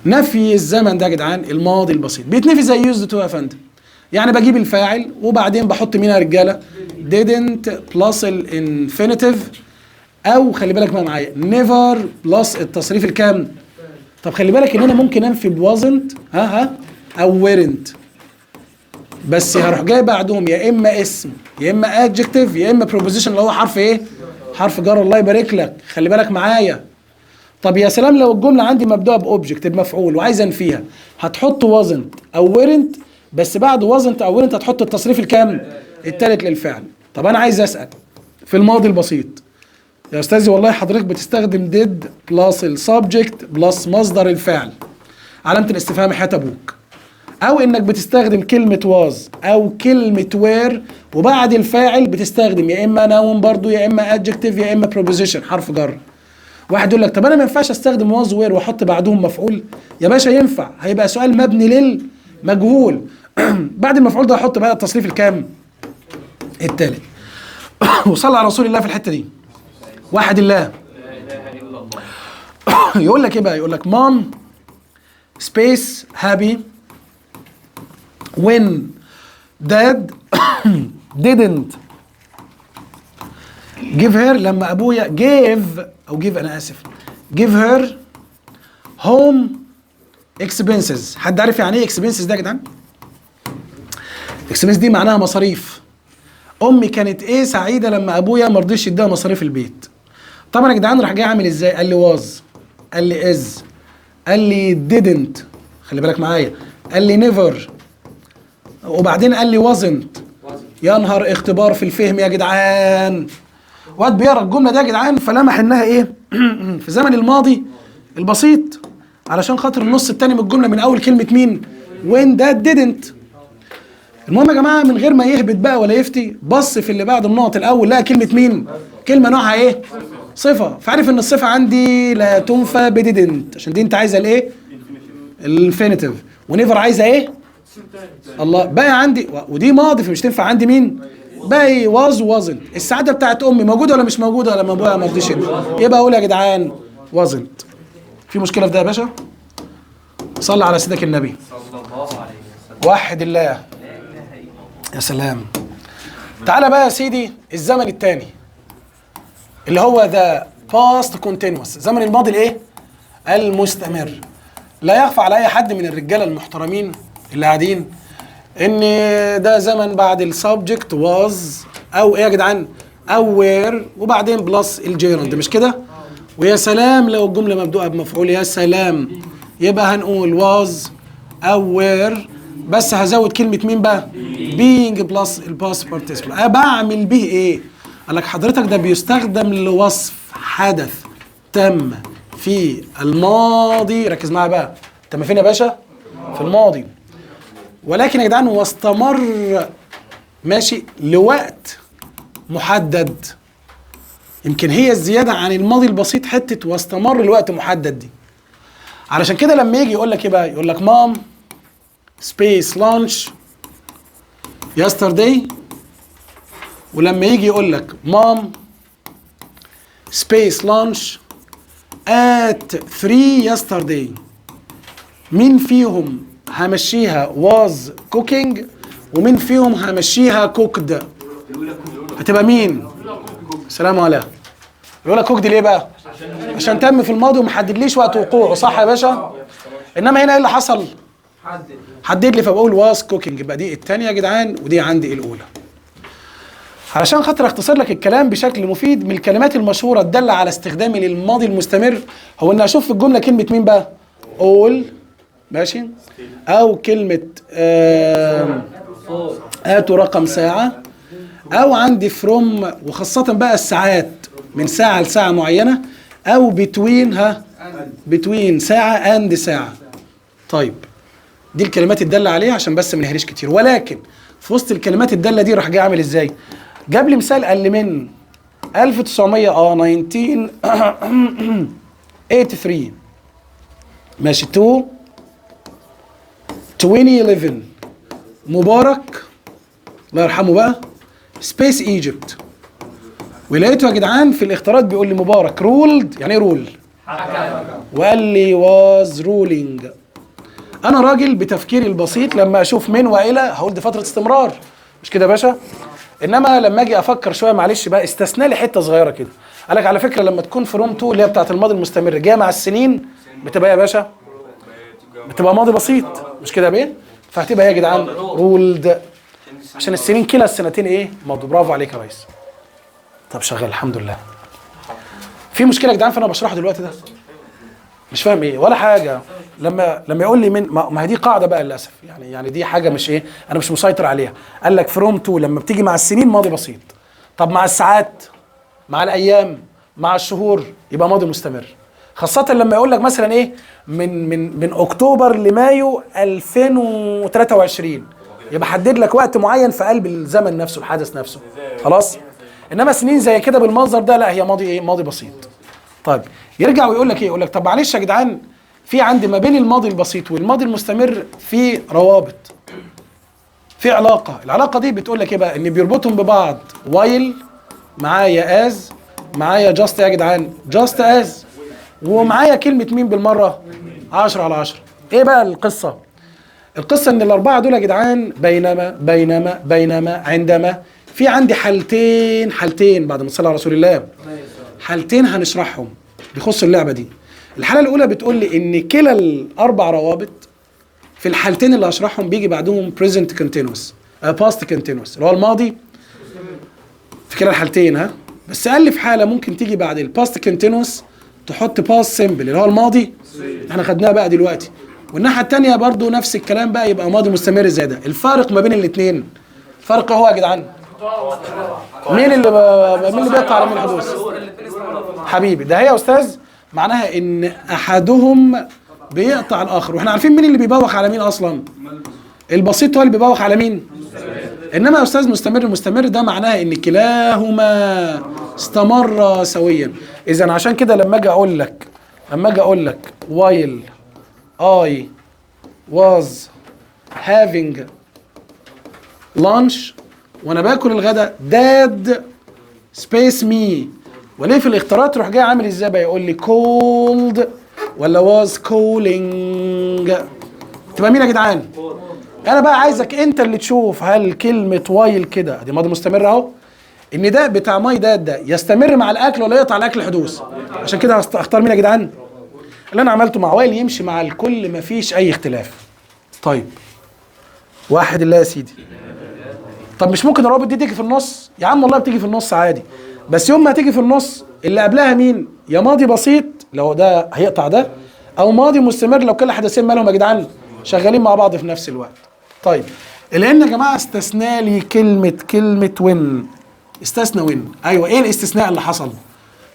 نفي الزمن ده يا جدعان الماضي البسيط بيتنفي زي يوزد تو يا فندم. يعني بجيب الفاعل وبعدين بحط مين يا رجاله؟ didn't بلس الانفينيتيف، او خلي بالك بقى معايا never بلس التصريف الكام؟ طب خلي بالك ان انا ممكن انفي بوازنت او ويرنت، بس هروح جاي بعدهم يا اما اسم يا اما ادجكتيف يا اما بروبوزيشن اللي هو حرف ايه؟ حرف جر. الله يبارك لك، خلي بالك معايا. طب يا سلام لو الجمله عندي مبدوءه باوبجكت بمفعول وعايز انفيها، هتحط وازنت او ويرنت، بس بعد وازنت او ويرنت هتحط التصريف الكام؟ الثالث للفعل. طب انا عايز اسال في الماضي البسيط يا استاذي، والله حضرتك بتستخدم ديد بلس السبجكت بلس مصدر الفعل علامه الاستفهام حياة ابوك، او انك بتستخدم كلمه واز او كلمه وير وبعد الفاعل بتستخدم يا اما نون برضو يا اما ادجكتيف يا اما بروبوزيشن حرف جر. واحد يقول لك طب انا ما ينفعش استخدم واز وير واحط بعدهم مفعول؟ يا باشا ينفع، هيبقى سؤال مبني للمجهول. بعد المفعول ده احط بقى التصريف الكام؟ الثالث. وصلى على رسول الله في الحته دي. واحد الله. يقول لك ايه بقى؟ يقول لك مام سبيس هابي when dad didn't give her، لما ابويا gave او give انا اسف give her home expenses. حد عارف يعني ايه expenses ده يا جدعان؟ expenses دي معناها مصاريف. امي كانت ايه سعيده لما ابويا ما رضيش يديها مصاريف البيت. طبعا يا جدعان راح جاي عامل ازاي؟ قال لي was، قال لي is، قال لي didn't، خلي بالك معايا، قال لي never، وبعدين قال لي wasn't. يا نهار اختبار في الفهم يا جدعان. واد بيقرا الجمله دي يا جدعان فلمح انها ايه؟ في زمن الماضي البسيط، علشان خاطر النص الثاني من الجمله من اول كلمه مين؟ when that didn't. المهم يا جماعه من غير ما يهبط بقى ولا يفتي، بص في اللي بعد النقط الاول لقى كلمه مين؟ كلمه نوعها ايه؟ صفه، فعرف ان الصفه عندي لا تنفى بديدنت، عشان دي انت عايزه الايه؟ الانفينيتيف، ونيفر عايزه ايه؟ الله. بقى عندي ودي ماضي فمش تنفع عندي مين؟ باقي واز وازنت. السعاده بتاعت امي موجوده ولا مش موجوده لما ابويا ما رضيش يبقى اقول يا جدعان وازنت. في مشكله في ده يا باشا؟ صلي على سيدك النبي صلى الله عليه وسلم. وحد الله. يا سلام. تعالى بقى يا سيدي الزمن الثاني اللي هو ذا باست كونتينوس، زمن الماضي الايه؟ المستمر. لا يخفى على اي حد من الرجاله المحترمين اللي قاعدين ان ده زمن بعد السبجكت واز او ايه يا جدعان؟ او وير وبعدين بلس الجيرند، مش كده؟ ويا سلام لو الجمله مبدوءه بمفعول، يا سلام، يبقى هنقول واز او وير، بس هزود كلمه مين بقى؟ بينج بلس الباست بارتيسيبل. بعمل به ايه؟ قال لك حضرتك ده بيستخدم لوصف حدث تم في الماضي. ركز معايا بقى، تم فين يا باشا؟ في الماضي، ولكن يا جدعان واستمر ماشي لوقت محدد. يمكن هي الزياده عن الماضي البسيط حته واستمر لوقت محدد دي. علشان كده لما يجي يقول لك ايه بقى؟ يقول لك مام سبيس لانش يسترداي، ولما يجي يقول لك مام سبيس لانش at 3 yesterday، مين فيهم همشيها was cooking ومين فيهم همشيها cooked؟ هتبقى مين؟ السلام عليكم. يقول لك cooked ليه بقى؟ عشان تم في الماضي ومحددليش وقت وقوعه، صح يا باشا؟ انما هنا ايه اللي حصل؟ حدد لي، فبقول was cooking، يبقى دي الثانيه يا جدعان ودي عندي الاولى. علشان خاطر اختصر لك الكلام بشكل مفيد، من الكلمات المشهوره الداله على استخدامي للماضي المستمر هو ان اشوف في الجمله كلمه مين بقى؟ all، ماشي، او كلمه هاتوا رقم ساعه، او عندي فروم، وخاصه بقى الساعات من ساعه لساعه معينه، او بتوين ساعه اند ساعه. طيب دي الكلمات الداله عليها عشان بس ما نهريش كتير. ولكن في وسط الكلمات الداله دي راح جاي عامل ازاي؟ جاب لي مثال قال لي من 1983 ماشي تو 2011 مبارك الله يرحمه بقى سبيس ايجيبت. ولقيته يا جدعان في الاختيارات بيقول لي مبارك رولد، يعني ايه رول؟ وقال لي واز رولينج. انا راجل بتفكيري البسيط لما اشوف من والى هقول دي فتره استمرار، مش كده يا باشا؟ انما لما اجي افكر شويه معلش بقى استثنى لي حته صغيره كده. قال لك على فكره لما تكون فروم تو اللي هي بتاعت الماضي المستمر جايه مع السنين بتبقى ايه يا باشا؟ بتبقى ماضي بسيط، مش كده بايه؟ فهتبقى ايه يا جدعان؟ رولد، عشان السنين كلا السنتين ايه؟ ماضي. برافو عليك يا ريس. طب شغال الحمد لله. في مشكله يا جدعان فانا بشرحه دلوقتي ده؟ مش فاهم ايه ولا حاجه. لما يقول لي من ما هي دي قاعده بقى للاسف، يعني دي حاجه مش ايه، انا مش مسيطر عليها. قال لك فروم تو لما بتيجي مع السنين ماضي بسيط. طب مع الساعات، مع الايام، مع الشهور يبقى ماضي مستمر. خاصه لما يقول لك مثلا ايه من اكتوبر لمايو 2023 يبقى حدد لك وقت معين في قلب الزمن نفسه، الحدث نفسه. خلاص. انما سنين زي كده بالمنظر ده لا، هي ماضي ايه؟ ماضي بسيط. طيب يرجع ويقول لك ايه؟ يقول لك طب معلش يا جدعان، في عندي ما بين الماضي البسيط والماضي المستمر في روابط، في علاقه. العلاقه دي بتقول لك ايه بقى؟ ان بيربطهم ببعض وايل معايا از معايا جاست يا جدعان، جاست از، ومعايا كلمه مين بالمره؟ 10 على 10. ايه بقى القصه؟ القصه ان الاربعه دول يا جدعان بينما عندما، في عندي حالتين بعد ما صلى على رسول الله، حالتين هنشرحهم بيخصوا اللعبه دي. الحاله الاولى بتقول لي ان كلا الاربع روابط في الحالتين اللي هشرحهم بيجي بعدهم present continuous past continuous اللي هو الماضي في كلا الحالتين. ها بس قال لي في حاله ممكن تيجي بعد الباست continuous تحط past simple اللي هو الماضي احنا خدناها بقى دلوقتي، والناحيه الثانيه برضو نفس الكلام بقى يبقى ماضي مستمر زي ده. الفارق ما بين الاثنين فرق هو يا جدعان مين اللي بيقطع على مين الحدوث؟ حبيبي ده هي يا استاذ معناها ان احدهم بيقطع الاخر، واحنا عارفين مين اللي بيبوخ على مين اصلا؟ البسيط هو اللي بيبوخ على مين؟ انما يا استاذ مستمر ده معناها ان كلاهما استمر سويا. اذا عشان كده لما اجي اقول لك while I was having lunch، وانا باكل الغداء داد سبيس مي، وليه في الاختيارات تروح جاي عامل ازاي بقى؟ يقول لي cold ولا was calling، تبقى مين يا جدعان؟ انا بقى عايزك انت اللي تشوف هل كلمه وايل كده دي ماضي مستمر اهو، ان ده بتاع ماي داد ده يستمر مع الاكل ولا يقطع الاكل حدوث. عشان كده اختار مين يا جدعان؟ اللي انا عملته مع وايل يمشي مع الكل مفيش اي اختلاف. طيب واحد الله يا سيدي. طب مش ممكن الروابط دي تيجي في النص؟ يا عم والله بتيجي في النص عادي، بس يوم ما تيجي في النص اللي قبلها مين؟ يا ماضي بسيط لو ده هيقطع ده، او ماضي مستمر لو كل حدثين مالهم يا جدعان شغالين مع بعض في نفس الوقت. طيب لان يا جماعه استثنى لي كلمه وين، استثنى وين. ايوه ايه الاستثناء اللي حصل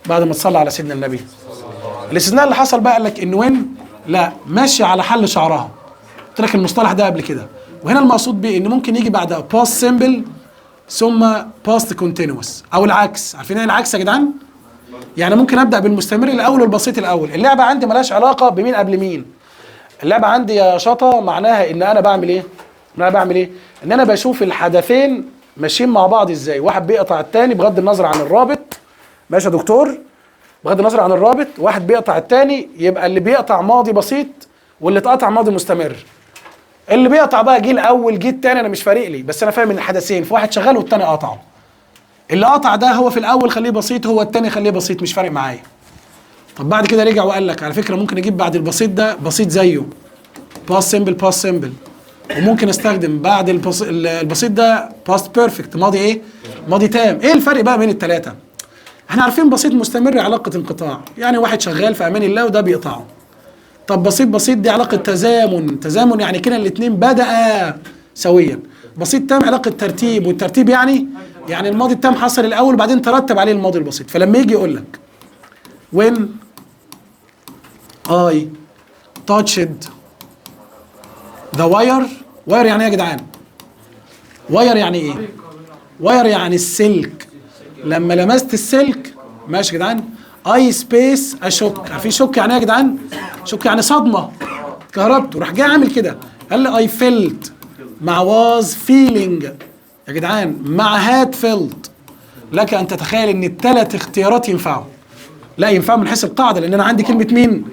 بعد ما تصلى على سيدنا النبي؟ الاستثناء اللي حصل بقى قال لك ان وين لا ماشي على حل شعرها. قلت لك المصطلح ده قبل كده، وهنا المقصود بيه ان ممكن يجي بعد باست سيمبل ثم باست كونتينوس او العكس. عارفين ايه العكس يا جدعان؟ يعني ممكن ابدا بالمستمر الاول والبسيط الاول. اللعبه عندي مالهاش علاقه بمين قبل مين. اللعبه عندي يا شطه معناها ان انا بعمل ايه؟ ان انا بشوف الحدثين ماشيين مع بعض ازاي، واحد بيقطع الثاني بغض النظر عن الرابط. ماشي يا دكتور؟ بغض النظر عن الرابط واحد بيقطع الثاني، يبقى اللي بيقطع ماضي بسيط واللي اتقطع ماضي مستمر. اللي بيقطع بقى جه الاول جه الثاني انا مش فارق لي، بس انا فاهم ان الحدثين في واحد شغال والثاني قطعه. اللي قطع ده هو في الاول خليه بسيط، هو الثاني خليه بسيط، مش فارق معايا. طب بعد كده رجع وقال لك على فكره ممكن اجيب بعد البسيط ده بسيط زيه باست سيمبل، وممكن استخدم بعد البسيط ده باست بيرفكت ماضي ايه؟ ماضي تام. ايه الفرق بقى بين الثلاثه؟ احنا عارفين بسيط مستمر علاقه انقطاع، يعني واحد شغال في امان الله وده بيقطعه. طب بسيط دي علاقه تزامن يعني كده الاثنين بدأ سويا. بسيط تام علاقه ترتيب، والترتيب يعني الماضي التام حصل الاول وبعدين ترتب عليه الماضي البسيط. فلما يجي يقول لك when I touched the wire يعني ايه يا جدعان؟ واير يعني ايه؟ واير يعني السلك. لما لمست السلك ماشي يا جدعان اي سبيس اشك. عارفين شك يعني ايه يا جدعان؟ شك يعني صدمه كهربته. راح جاي عامل كده قال لي اي فيلت مع واز فيلينج يا جدعان مع هاد فيلت. لك ان تتخيل ان الثلاث اختيارات ينفعوا. لا ينفعوا من حيث القاعده، لان انا عندي كلمه مين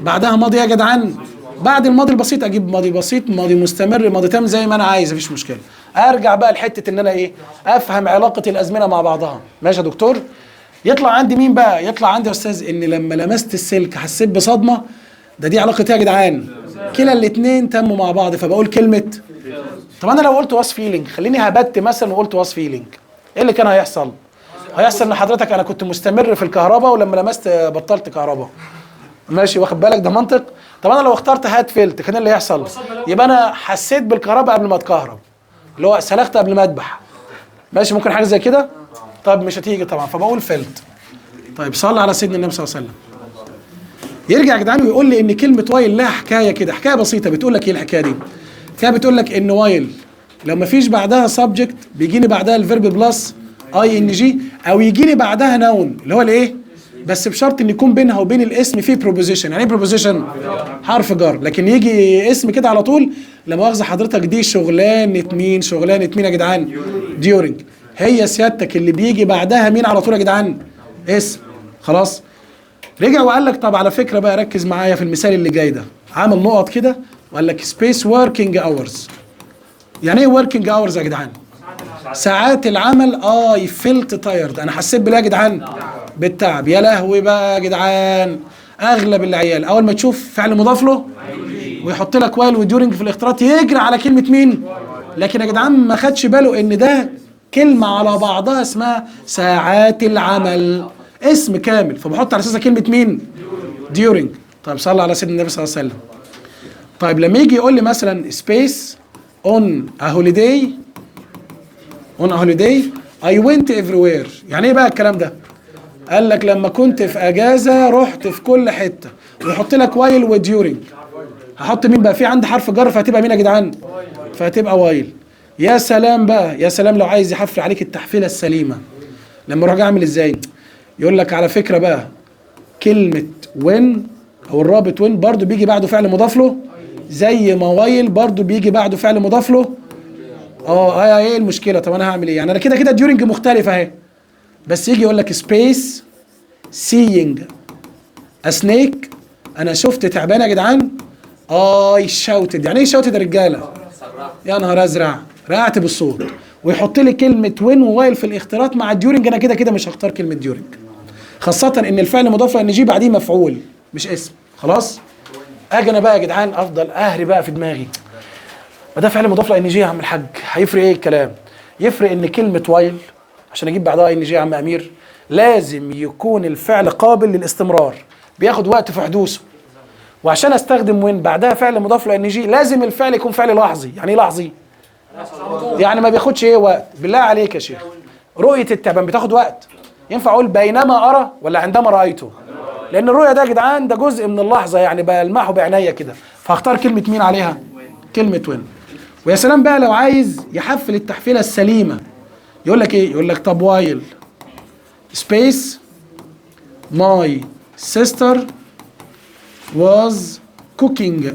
بعدها ماضي يا جدعان. بعد الماضي البسيط اجيب ماضي بسيط، ماضي مستمر، ماضي تام زي ما انا عايز، مفيش مشكله. ارجع بقى لحته ان انا ايه؟ افهم علاقه الازمنه مع بعضها. ماشي يا دكتور؟ يطلع عندي مين بقى؟ يطلع عندي يا استاذ ان لما لمست السلك حسيت بصدمه، دي علاقه ايه يا جدعان؟ كلا الاثنين تموا مع بعض، فبقول كلمه. طب انا لو قلت واز فيلينج، خليني هبت مثلا وقلت واز فيلينج، ايه اللي كان هيحصل؟ هيحصل ان حضرتك انا كنت مستمر في الكهرباء ولما لمست بطلت كهرباء. ماشي، واخد بالك؟ ده منطق. طب انا لو اخترت هات فيلت كان اللي يحصل؟ يبقى انا حسيت بالكهرباء قبل ما اتكهرب، اللي هو سلخت قبل ما اذبح. ماشي، ممكن حاجه زي كده؟ طب مش هتيجي طبعا، فبقول فيلت. طيب صلى على سيدنا النبي صلى الله عليه وسلم. يرجع يا جدعان ويقول لي ان كلمه وايل لها حكايه كده، حكايه بسيطه. بتقول لك ايه الحكايه دي؟ الحكايه بتقول لك ان وايل لو ما فيش بعدها سبجكت بيجيني بعدها الفيرب بلس اي ان جي، او يجيني بعدها نون اللي هو الايه، بس بشرط ان يكون بينها وبين الاسم في بروبوزيشن. يعني ايه بروبوزيشن؟ حرف جر. لكن يجي اسم كده على طول، لا مؤاخذه حضرتك، دي شغلانه مين؟ شغلانه مين يا جدعان؟ ديورنج. هي سيادتك اللي بيجي بعدها مين على طول يا جدعان؟ اسم. خلاص. رجع وقال لك طب على فكره بقى، ركز معايا في المثال اللي جاي ده، عامل نقط كده وقال لك سبيس وركينج اورز. يعني ايه وركينج اورز يا جدعان؟ ساعات العمل. اي فيلت تايرد، انا حسيت بالايه يا جدعان؟ بالتعب. يا لهوي بقى يا جدعان، اغلب العيال اول ما تشوف فعل مضاف له ويحط لك وايل وديورنج في الاختيارات يجري على كلمه مين؟ لكن يا جدعان ما خدش باله ان ده كلمه على بعضها اسمها ساعات العمل، اسم كامل، فبحط على اساسها كلمه مين؟ ديورنج. طيب صلى على سيدنا النبي صلى الله عليه وسلم. طيب لما يجي يقول لي مثلا سبيس اون ا هوليداي، اون ا هوليداي اي ونت ايفري وير، يعني ايه بقى الكلام ده؟ قال لك لما كنت في اجازه رحت في كل حته، ويحط لك وايل وديورنج. هحط مين بقى؟ في عندي حرف جر، فهتبقى مين يا جدعان؟ فهتبقى وايل. يا سلام بقى، يا سلام لو عايز يحفل عليك التحفيله السليمه. لما اروح اعمل ازاي؟ يقول لك على فكره بقى كلمه وين او الرابط وين برضو بيجي بعده فعل مضاف له، زي ما وايل برضو بيجي بعده فعل مضاف له. ايه المشكله؟ طب انا هعمل ايه؟ يعني انا كده كده ديورنج مختلفه اهي، بس يجي يقول لك سبيس سينج ا سنيك، انا شفت تعبان يا جدعان. اي شاوتد، يعني ايه شاوتد يا رجاله؟ يا نهار ازرع، رقعت بالصوت. ويحط لي كلمه وين ووايل في الاختيارات مع الديورنج. انا كده كده مش هختار كلمه ديورنج، خاصه ان الفعل مضاف ان جي بعديه مفعول مش اسم. خلاص. اجي انا بقى يا جدعان افضل اهري بقى في دماغي، ما ده فعل مضاف لان جي يا عم الحاج، هيفرق ايه الكلام؟ يفرق ان كلمه وايل عشان اجيب بعدها ان جي يا عم امير لازم يكون الفعل قابل للاستمرار، بياخد وقت في حدوثه. وعشان استخدم وين بعدها فعل مضاف لان جي لازم الفعل يكون فعل لحظي. يعني ايه لحظي؟ يعني ما بياخدش ايه وقت. بالله عليك يا شيخ، رؤيه التعبان بتاخد وقت؟ ينفع اقول بينما ارى ولا عندما رايته؟ لان الرؤيه ده يا جدعان ده جزء من اللحظه، يعني بلمحه بعينيا كده، فاختار كلمه مين عليها؟ كلمه وين. ويا سلام بقى لو عايز يحفل التحفيله السليمه، يقول لك ايه؟ يقول لك طب وايل سبيس ماي سيستر was cooking،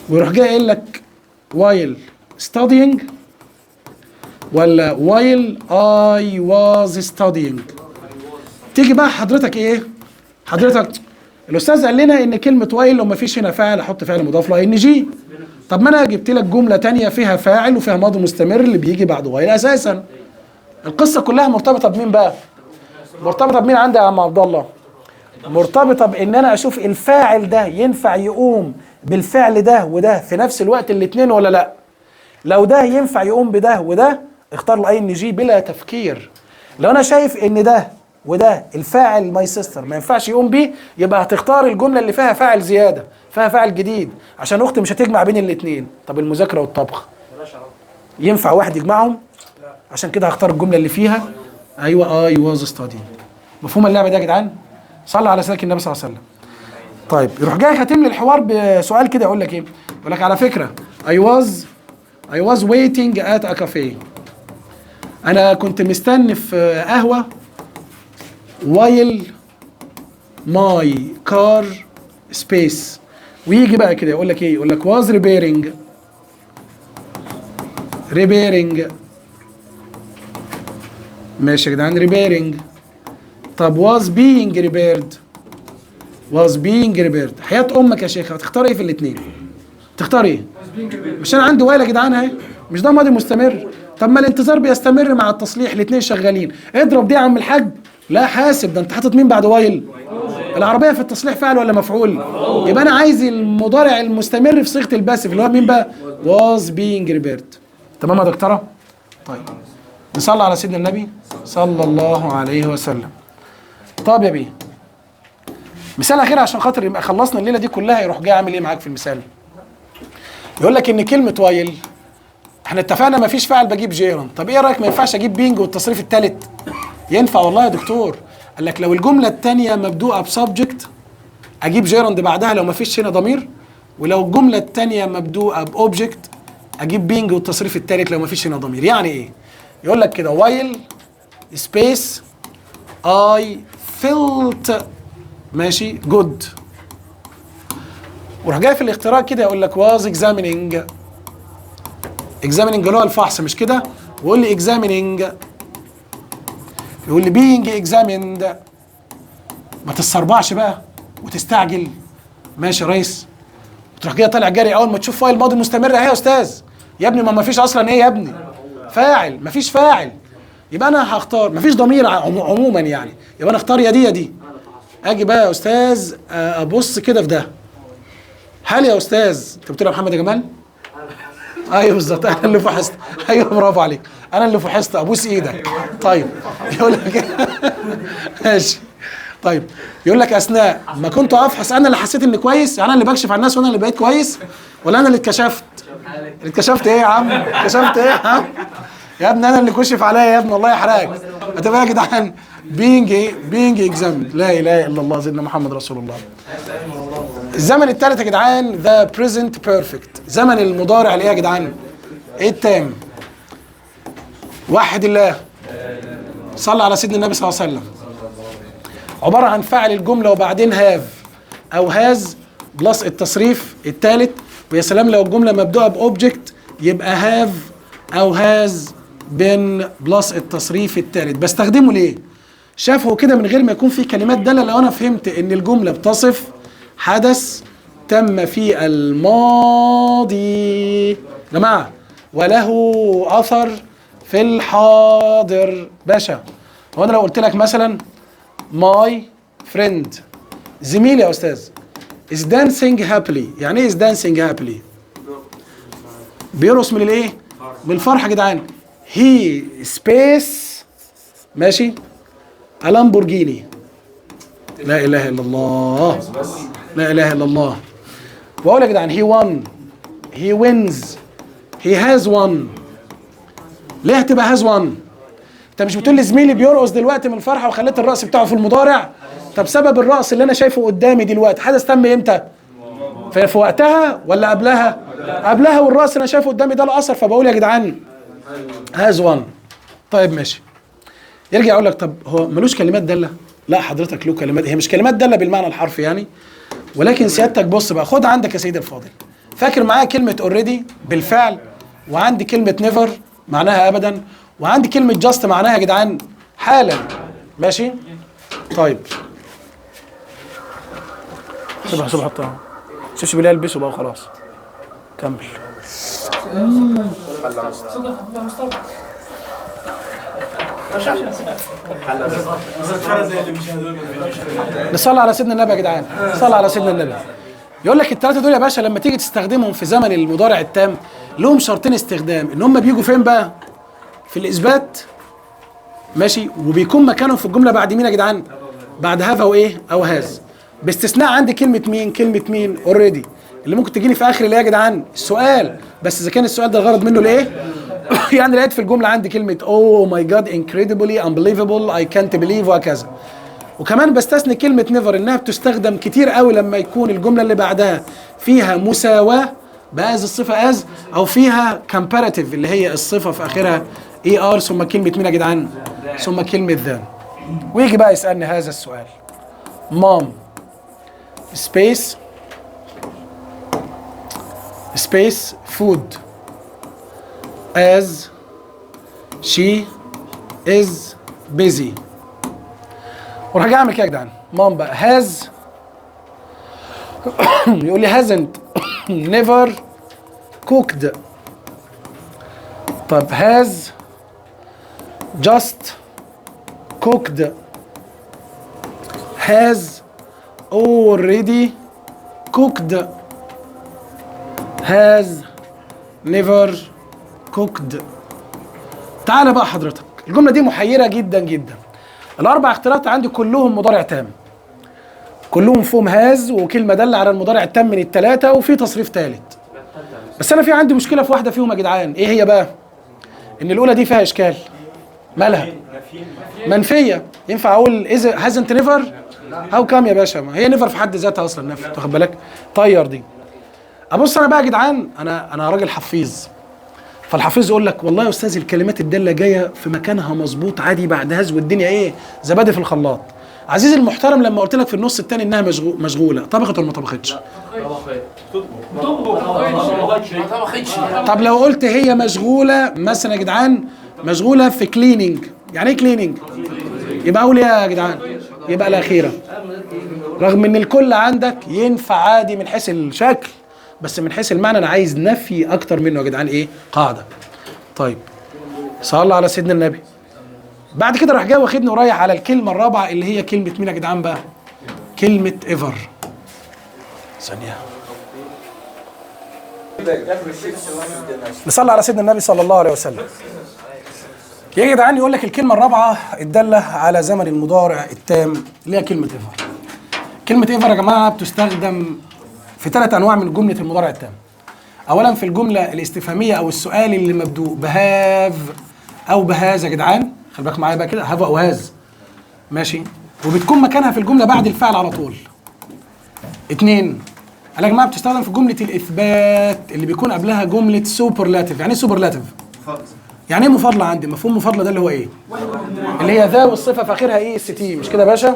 ويروح جاي قايل لك while studying ولا while I was studying. تيجي بقى حضرتك ايه؟ حضرتك الاستاذ قال لنا ان كلمه while لو ما فيش هنا فاعل احط فعل مضاف له ان جي. طب ما انا جبت لك جمله ثانيه فيها فاعل وفيها ماضي مستمر اللي بيجي بعد while اساسا. القصه كلها مرتبطه بمين بقى؟ مرتبطه بمين عندي يا عم عبد الله؟ مرتبطه بان انا اشوف الفاعل ده ينفع يقوم بالفعل ده وده في نفس الوقت الاثنين ولا لا. لو ده ينفع يقوم بده وده اختار له اي ان جي بلا تفكير. لو انا شايف ان ده وده الفاعل ماي سيستر ما ينفعش يقوم بيه، يبقى هتختار الجمله اللي فيها فاعل زياده، فيها فاعل جديد، عشان اختي مش هتجمع بين الاثنين. طب المذاكره والطبخ ينفع واحد يجمعهم؟ عشان كده هختار الجمله اللي فيها ايوه اي واز ستادي. مفهوم اللعبه دي يا جدعان؟ صلى على سيدنا النبي صلى الله عليه وسلم. طيب يروح جاي خاتم لي الحوار بسؤال كده، يقول لك ايه؟ يقول لك على فكره I was waiting at a cafe، انا كنت مستني في قهوه while my car space. ويجي بقى كده يقول لك ايه؟ يقول لك was repairing. ماشي يا جدعان repairing. طب was being repaired. حياة امك يا شيخ هتختار ايه في الاثنين؟ تختار ايه؟ مش انا عندي وايل يا جدعان اهي، مش ده ماضي مستمر؟ طب ما الانتظار بيستمر مع التصليح، الاثنين شغالين. اضرب دي يا عم الحاج. لا حاسب، ده انت حاطط مين بعد وايل؟ العربيه في التصليح فعل ولا مفعول؟ يبقى انا عايز المضارع المستمر في صيغه الباسف اللي هو مين بقى؟ was being repaired. تمام يا دكتوره؟ طيب نصلي على سيدنا النبي صلى الله عليه وسلم. طب يا بيه مثال اخير عشان خاطر يبقى خلصنا الليله دي كلها. يروح جاي عامل ايه معاك في المثال؟ يقول لك ان كلمه وايل احنا اتفقنا ما فيش فاعل بجيب جيران. طب ايه رايك ما ينفعش اجيب بينج والتصريف الثالث؟ ينفع والله يا دكتور. قال لك لو الجمله الثانيه مبدوءه بسبجكت اجيب جيراند بعدها لو ما فيش هنا ضمير، ولو الجمله الثانيه مبدوءه باوبجكت اجيب بينج والتصريف الثالث لو ما فيش هنا ضمير. يعني ايه؟ يقول لك كده وايل سبيس اي فيلت ماشي جود، وراح جاي في الاختراع كده يقول لك واز اكزامينينج. اكزامينينج اللي هو الفحص مش كده؟ ويقول لي اكزامينينج، يقول لي بينج اكزاميند. ما تتسربعش بقى وتستعجل ماشي يا ريس، وتروح جاي طالع جري اول ما تشوف فايل ماضي مستمر اهي يا استاذ. يا ابني ما فيش اصلا ايه يا ابني؟ فاعل. ما فيش فاعل يبقى انا هختار. ما فيش ضمير عموما يعني، يبقى انا اختار يا دي يا دي. اجي بقى يا استاذ ابص كده في ده. هل يا استاذ انت بتقول يا محمد يا جمال؟ ايوه بالظبط انا اللي فحصت. ايوه برافو عليك انا اللي فحصت. ابوس ايدك. طيب يقول لك ماشي. طيب يقول لك اثناء ما كنت افحص انا اللي حسيت اني كويس، يعني انا اللي بكشف على الناس وانا اللي بقيت كويس، ولا انا اللي اتكشفت؟ اللي اتكشفت ايه يا عم؟ اتكشفت ايه يا عم؟ يا ابني انا اللي كشف عليا يا ابني الله يحرقك. هتبقى يا جدعان بينج ايه؟ بينج اكزامد. لا اله الا الله سيدنا محمد رسول الله. الزمن الثالث يا جدعان ذا بريزنت بيرفكت، زمن المضارع الايه يا جدعان؟ ايه التام؟ وحد الله. صلى على سيدنا النبي صلى الله عليه وسلم. عباره عن فاعل الجمله وبعدين هاف او هاز بلس التصريف الثالث. ويا سلام لو الجمله مبدوءه باوبجكت يبقى هاف او هاز بين بلس التصريف الثالث. بستخدمه ليه؟ شافه كده من غير ما يكون في كلمات داله. لو انا فهمت ان الجمله بتصف حدث تم في الماضي يا جماعه وله اثر في الحاضر. باشا هو انا لو قلت لك مثلا ماي فريند زميلي يا استاذ is dancing happily، يعني ايه is dancing happily؟ بيرقص من الايه؟ من الفرحه يا جدعان. هي سبيس ماشي لامبورجيني. لا اله الا الله لا اله الا الله. واقول يا جدعان he won he wins he has won. ليه هتبقى has won؟ انت مش بتقول لي زميلي بيرقص دلوقتي من الفرحه وخليت الرقص بتاعه في المضارع؟ طب سبب الرقص اللي انا شايفه قدامي دلوقتي حدث تم امتى؟ في وقتها ولا قبلها؟ قبلها. والرقص اللي انا شايفه قدامي ده له اثر، فبقول يا جدعان has won. طيب ماشي. يرجع يقول لك طب هو ملوش كلمات داله؟ لا حضرتك له كلمات. هي مش كلمات داله بالمعنى الحرفي يعني، ولكن سيادتك بص بقى خد عندك يا سيدي الفاضل. فاكر معايا كلمه اوريدي بالفعل، وعندي كلمه نيفر معناها ابدا، وعندي كلمه جاست معناها يا جدعان حالا. ماشي؟ طيب سيبها حطها. شوفش بالله البسه بقى وخلاص. كمل. نصلي على سيدنا النبي يا جدعان. صلى على سيدنا النبي. يقول لك الثلاثه دول يا باشا لما تيجي تستخدمهم في زمن المضارع التام لهم شرطين استخدام، ان هم بيجوا فين بقى؟ في الاثبات ماشي، وبيكون مكانهم في الجمله بعد مين يا جدعان؟ بعد هاف او ايه؟ او هاز. باستثناء عندي كلمه مين؟ كلمه مين؟ اوريدي اللي ممكن تجيني في اخر اللي يا جدعان السؤال، بس اذا كان السؤال ده الغرض منه لايه؟ يعني لقيت في الجمله عندي كلمه اوه ماي جاد انكريدبلي انبليفبل اي كانت بليف وهكذا. وكمان بستثني كلمه نيفر انها بتستخدم كتير قوي لما يكون الجمله اللي بعدها فيها مساواه باز الصفه از، او فيها كامباراتيف اللي هي الصفه في اخرها اي ار ثم كلمه مين يا جدعان؟ ثم كلمه ذان. ويجي بقى يسالني هذا السؤال مام سبيس space food as she is busy. وراح اعمل كده يا جدعان مام بقى has يقول لي hasn't never cooked. طب has just cooked has already cooked has never cooked. تعال بقى حضرتك، الجملة دي محيرة جدا جدا. الأربع اختيارات عندي كلهم مضارع تام، كلهم فيهم هاز وكلمة دل على المضارع التام من الثلاثة وفي تصريف ثالث. بس أنا في عندي مشكلة في واحدة فيهم يا جدعان، إيه هي بقى؟ إن الأولى دي فيها إشكال. مالها؟ منفية. ينفع أقول إذا hasn't never؟ هاو كام يا باشا؟ ما هي نيفر في حد ذاتها أصلا نفي، واخد بالك؟ طير دي. أبص أنا بقى يا جدعان، أنا راجل حفيظ. فالحفيظ يقول لك والله يا أستاذ الكلمات الدالة جاية في مكانها مظبوط عادي بعد هز والدنيا إيه؟ زبادي في الخلاط. عزيزي المحترم لما قلت لك في النص الثاني انها مشغوله، طبخت ولا ما طبختش؟ طب لو قلت هي مشغوله مثلا يا جدعان، مشغوله في كليننج، يعني ايه كليننج؟ يبقى اقول ايه يا جدعان؟ يبقى الاخيره. رغم ان الكل عندك ينفع عادي من حيث الشكل، بس من حيث المعنى انا عايز نفي اكتر منه يا جدعان، ايه؟ قاعده. طيب صلى على سيدنا النبي. بعد كده راح جاي واخدني ورايح على الكلمه الرابعه اللي هي كلمه مين يا جدعان بقى؟ كلمه ايفر. ثانيه نصلي على سيدنا النبي صلى الله عليه وسلم. يا جدعان يقول لك الكلمه الرابعه الداله على زمن المضارع التام اللي هي كلمه ايفر. كلمه ايفر يا جماعه بتستخدم في 3 انواع من جمله المضارع التام. اولا في الجمله الاستفهاميه او السؤال اللي مبدوء بهاف او بهاز يا جدعان، خلي بالك معايا بقى كده، هاف او هاز، ماشي، وبتكون مكانها في الجمله بعد الفعل على طول. 2 قال يا جماعه بتستخدم في جمله الاثبات اللي بيكون قبلها جمله سوبرلاتيف. يعني ايه سوبرلاتيف؟ يعني ايه مفاضله عندي؟ مفهوم مفاضله ده اللي هو ايه؟ اللي هي ذا والصفه في اخرها ايه؟ اس تي، مش كده يا باشا؟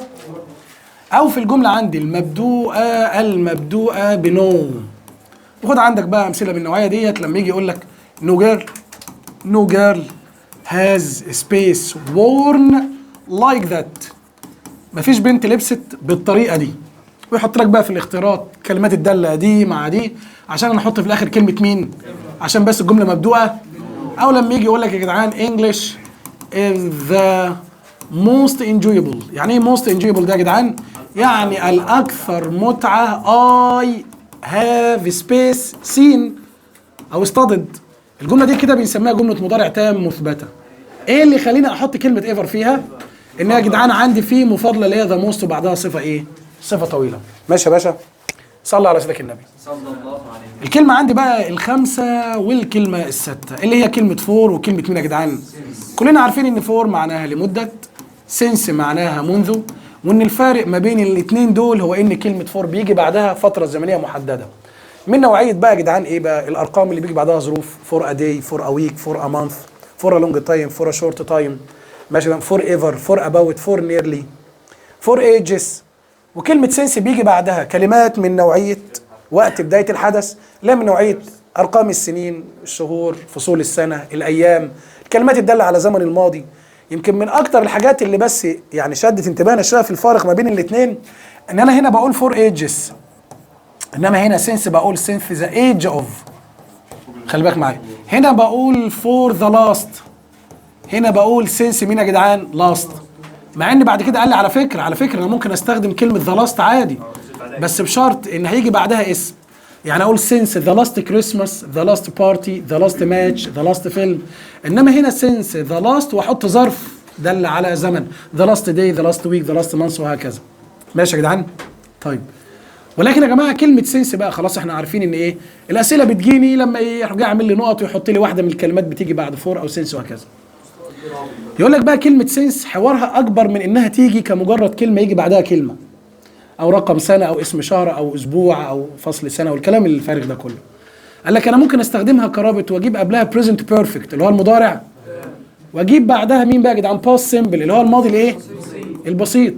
او في الجمله عندي المبدوءه بنو. وخد عندك بقى امثله بالنوعيه ديت لما يجي يقول لك نو جيرل has space worn like that. مفيش بنت لبست بالطريقه دي، ويحط لك بقى في الاختيارات كلمات الداله دي مع دي عشان انا احط في الاخر كلمه مين؟ عشان بس الجمله مبدوءه. او لما يجي يقول لك يا جدعان English is the most enjoyable. يعني ايه most enjoyable ده يا جدعان؟ يعني الاكثر متعه I have space seen او studied. الجمله دي كده بنسميها جمله مضارع تام مثبته. ايه اللي يخليني احط كلمه ايفر فيها؟ ان يا جدعان عندي في مفاضله اللي هي ذا موست وبعدها صفه ايه؟ صفه طويله. ماشي يا باشا؟ صلى على سيدك النبي صلى الله عليه وسلم. الكلمه عندي بقى الخامسه والكلمه السادسه اللي هي كلمه فور وكلمه مين يا جدعان؟ كلنا عارفين ان فور معناها لمده، سنس معناها منذ، وان الفارق ما بين الاثنين دول هو ان كلمه فور بيجي بعدها فتره زمنيه محدده. من نوعيه بقى يا جدعان ايه بقى؟ الارقام اللي بيجي بعدها ظروف، فور ا داي، فور ا ويك، فور ا مانث، فور ا لونج تايم، فور ا شورت تايم، ماشي، فور ايفر، فور اباوت، فور نيرلي، فور ايجز. وكلمه سنس بيجي بعدها كلمات من نوعيه وقت بدايه الحدث، لا من نوعيه ارقام السنين، الشهور، فصول السنه، الايام، الكلمات الداله على زمن الماضي. يمكن من اكتر الحاجات اللي بس يعني شدت انتباهنا شويه في الفارق ما بين الاثنين ان انا هنا بقول فور ايجز، انما هنا سنس بقول سنس ذا ايج اوف. خلي بالك معايا، هنا بقول فور ذا لاست، هنا بقول سنس مين يا جدعان؟ لاست. مع ان بعد كده قال لي على فكره انا ممكن استخدم كلمه ذا لاست عادي، بس بشرط ان هيجي بعدها اسم. يعني اقول سنس ذا لاست كريسماس، ذا لاست بارتي، ذا لاست ماتش، ذا لاست فيلم. انما هنا سنس ذا لاست واحط ظرف دل على زمن، ذا لاست داي، ذا لاست ويك، ذا لاست مانث، وهكذا. ماشي يا جدعان؟ طيب ولكن يا جماعه كلمه سنس بقى خلاص احنا عارفين ان ايه؟ الاسئله بتجيني لما يروح جاي يعمل لي نقط ويحط لي واحده من الكلمات بتيجي بعد فور او سنس وهكذا. يقول لك بقى كلمه سنس حوارها اكبر من انها تيجي كمجرد كلمه يجي بعدها كلمه او رقم سنه او اسم شهر او اسبوع او فصل سنه والكلام الفارغ ده كله. قال لك انا ممكن استخدمها كرابط واجيب قبلها بريزنت بيرفكت اللي هو المضارع، واجيب بعدها مين بقى يا جدعان؟ باست سيمبل اللي هو الماضي الايه؟ البسيط.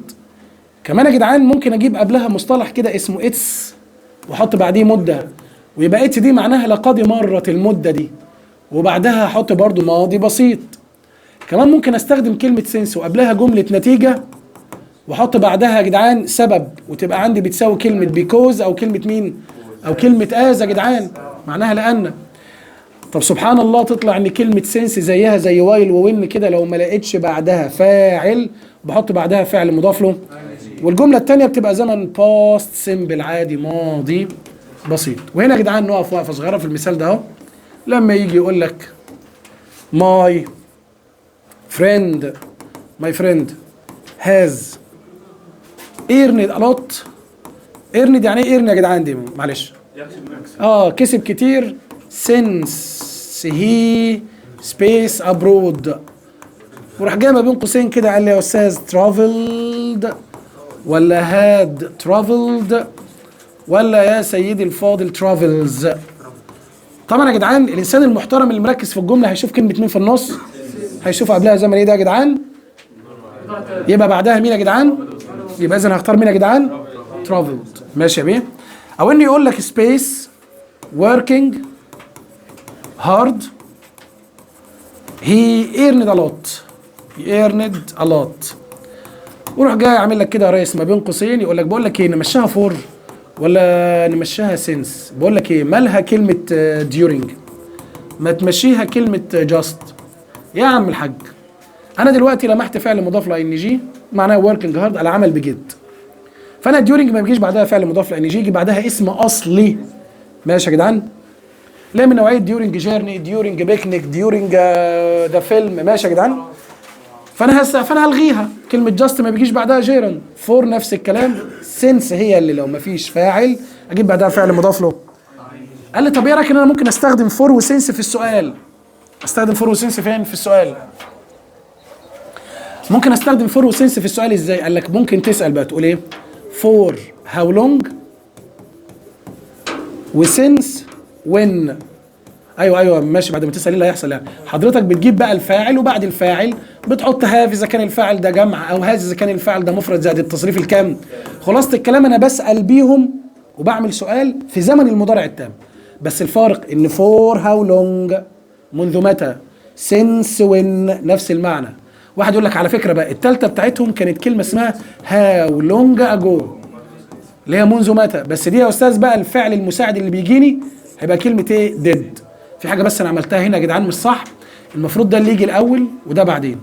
كمان يا جدعان ممكن اجيب قبلها مصطلح كده اسمه اتس واحط بعديه مده، ويبقى اتس دي معناها لقد مرت المده دي، وبعدها احط برضو ماضي بسيط. كمان ممكن استخدم كلمه سنس وقبلها جمله نتيجه واحط بعدها يا جدعان سبب، وتبقى عندي بتساوي كلمه بيكوز او كلمه مين؟ او كلمه از يا جدعان معناها لان. طب سبحان الله تطلع ان كلمه سنس زيها زي وايل ووين كده، لو ما لقيتش بعدها فاعل بحط بعدها فعل مضاف له والجمله الثانيه بتبقى زمن باست سيمبل عادي ماضي بسيط. وهنا يا جدعان نقف وقفه صغيره في المثال ده اهو. لما يجي يقول لك ماي فريند هاز ايرند a lot. ايرند يعني ايه ايرن يا جدعان دي؟ معلش كسب كتير since he space abroad. وراح جاي ما بين قوسين كده قال لي يا استاذ traveled ولا had traveled ولا يا سيدي الفاضل travels. طبعا يا جدعان الانسان المحترم اللي مركز في الجمله هيشوف كلمه مين في النص، هيشوف قبلها زمن ايه ده يا جدعان، يبقى بعدها مين يا جدعان، يبقى اذا هختار مين يا جدعان؟ traveled. ماشي يا بيه. او انه يقول لك space working hard he earned a lot. وروح جاي عامل لك كده رئيس ما بين قوسين يقول لك بقول لك ايه، نمشيها فور ولا نمشيها سينس؟ بقول لك ايه، مالها كلمه during؟ ما تمشيها كلمه just يا عم الحاج. انا دلوقتي لمحت فعل مضاف ل ing معناه working hard العمل بجد، فانا during ما بيجيش بعدها فعل مضاف ل ing، يجي بعدها اسم اصلي. ماشي يا جدعان؟ لا من نوعيه during journey during picnic during the film. ماشي يا جدعان؟ فانا هلغيها كلمه جاست ما بيجيش بعدها جيرن. فور نفس الكلام. سينس هي اللي لو ما فيش فاعل اجيب بعدها فعل مضاف له. قال لي طب ايه رايك ان انا ممكن استخدم فور وسينس في السؤال؟ استخدم فور وسينس فين في السؤال؟ ممكن استخدم فور وسينس في السؤال ازاي؟ قال لك ممكن تسال بقى تقول ايه؟ فور هاو لونج وسينس وين. ايوه ماشي. بعد ما تسال ايه اللي هيحصل يعني؟ حضرتك بتجيب بقى الفاعل وبعد الفاعل بتحط هاف اذا كان الفاعل ده جمع او هاز اذا كان الفاعل ده مفرد زائد التصريف الكام. خلاصه الكلام انا بسال بيهم وبعمل سؤال في زمن المضارع التام، بس الفارق ان فور هاو لونج منذ متى، سينس وين نفس المعنى. واحد يقول لك على فكره بقى الثالثه بتاعتهم كانت كلمه اسمها هاو لونج اجو اللي هي منذ متى، بس دي يا استاذ بقى الفعل المساعد اللي بيجيني هيبقى كلمه ايه؟ ديد. في حاجه بس انا عملتها هنا يا جدعان مش صح، المفروض ده اللي يجي الاول وده بعدين،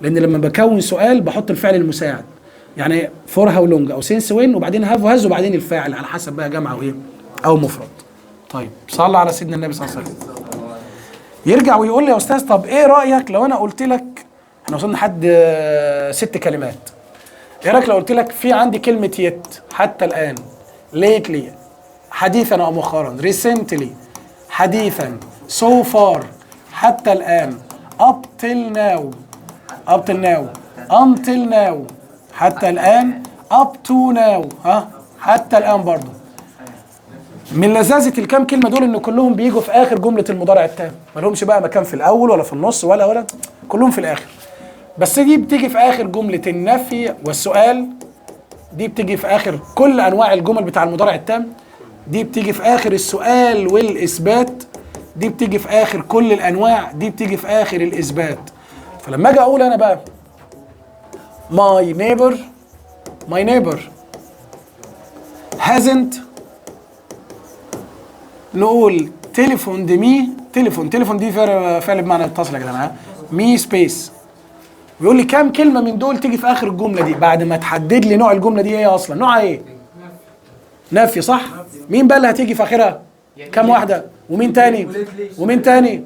لان لما بكون سؤال بحط الفعل المساعد، يعني فور هاو لونج او سينس وين وبعدين هاف وهاز وبعدين الفاعل على حسب بقى جمع او ايه او مفرد. طيب صلى على سيدنا النبي صلى الله عليه وسلم. يرجع ويقول لي يا استاذ طب ايه رايك لو انا قلت لك، احنا وصلنا لحد 6 كلمات، ايه رايك لو قلت لك في عندي كلمه يت حتى الان، ليتلي حديثا او مؤخرا، ريسنتلي حديثا، so far حتى الآن، up till now until now حتى الآن، up to now حتى الآن برضو. من لذاذة الكام كلمة دول إن كلهم بيجوا في آخر جملة المضارع التام، ما لهمش بقى مكان في الأول ولا في النص ولا كلهم في الآخر. بس دي بتيجي في آخر جملة النفي والسؤال، دي بتيجي في آخر كل أنواع الجمل بتاع المضارع التام، دي بتيجي في آخر السؤال والإثبات، دي بتيجي في آخر كل الأنواع، دي بتيجي في آخر الإثبات. فلما أجي أقول أنا بقى my neighbor hasn't، نقول telephoned me، تليفون دي فعل بمعنى اتصل يا جدعان، me space. ويقول لي كام كلمة من دول تيجي في آخر الجملة دي بعد ما تحدد لي نوع الجملة دي إيه أصلا، نوعها إيه؟ نفي صح؟ مين بقى اللي هتيجي في آخرها؟ كام واحدة؟ ومين تاني؟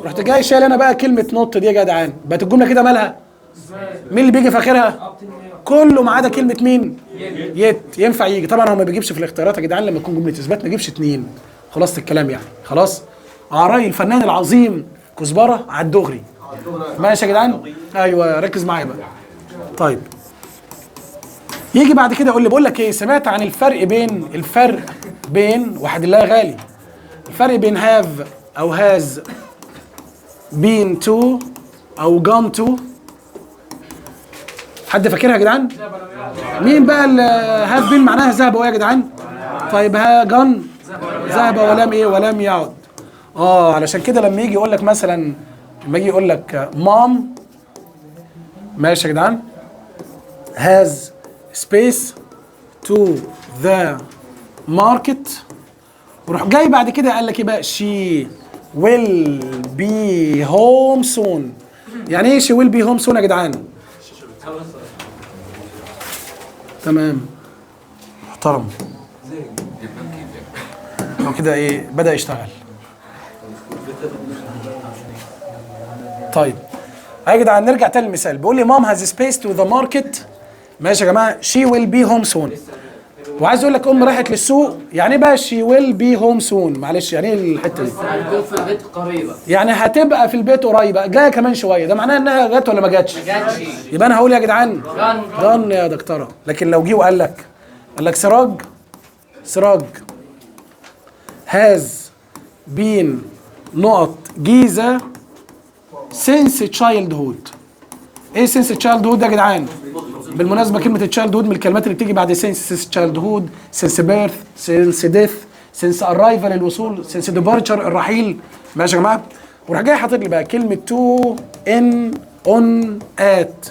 رحت جاي شايل انا بقى كلمة نوت دي يا جدعان، بقت الجملة كده مالها؟ مين اللي بيجي في اخرها؟ كله ما عدا كلمة مين؟ يت. ينفع يجي طبعا، هو ما بيجيبش في الاختيارات يا جدعان، لما تكون جملة اثبات ما يجيبش 2. خلاص الكلام يعني، خلاص؟ عراي الفنان العظيم كزبرة على الدغري. ماشي يا جدعان؟ ايوه ركز معايا بقى. طيب يجي بعد كده يقول لي بقول لك ايه، سمعت عن الفرق بين وحد الله غالي، الفرق بين هاف او هاز، بين تو او جون تو، حد فاكرها يا جدعان؟ مين بقى هاف بين معناها ذهب يا جدعان؟ طيب ها جون ذهب ولم ايه؟ ولم يعد. علشان كده لما يجي يقول لك مثلا، لما يجي يقول لك مام، ماشي يا جدعان، هاز سبيس تو ذا ماركت، وروح جاي بعد كده قال لك ايه بقى؟ she will be home soon. يعني ايه she will be home soon يا جدعان؟ تمام محترم. هو كده ايه بدأ يشتغل. طيب يا جدعان نرجع تاني للمثال. بيقول لي مام هاز سبيس تو ذا ماركت. ماشي يا جماعه. شي ويل بي هوم سون. وعايز اقول لك راحت للسوق. يعني ايه بقى شي ويل بي هوم سون؟ معلش يعني ايه الحته دي؟ هتكون في البيت قريبه. يعني هتبقى في البيت قريبه، جايه كمان شويه، ده معناها انها جت ولا ما جاتش؟ ما جاتش. يبقى انا هقول يا جدعان ضن يا دكتوره. لكن لو جه وقال لك سراج هاز بين نقط جيزه سينس تشايلد هود. ايه سينس تشايلد هود ده يا جدعان؟ بالمناسبه كلمه تشايلد هود من الكلمات اللي بتيجي بعد سينس تشايلد هود، سينس بيرث، سينس ديث، سينس ارايفل الوصول، سينس ديبارتشر الرحيل. ماشي يا جماعه. وراح جاي حاطط لي بقى كلمه تو ان اون ات.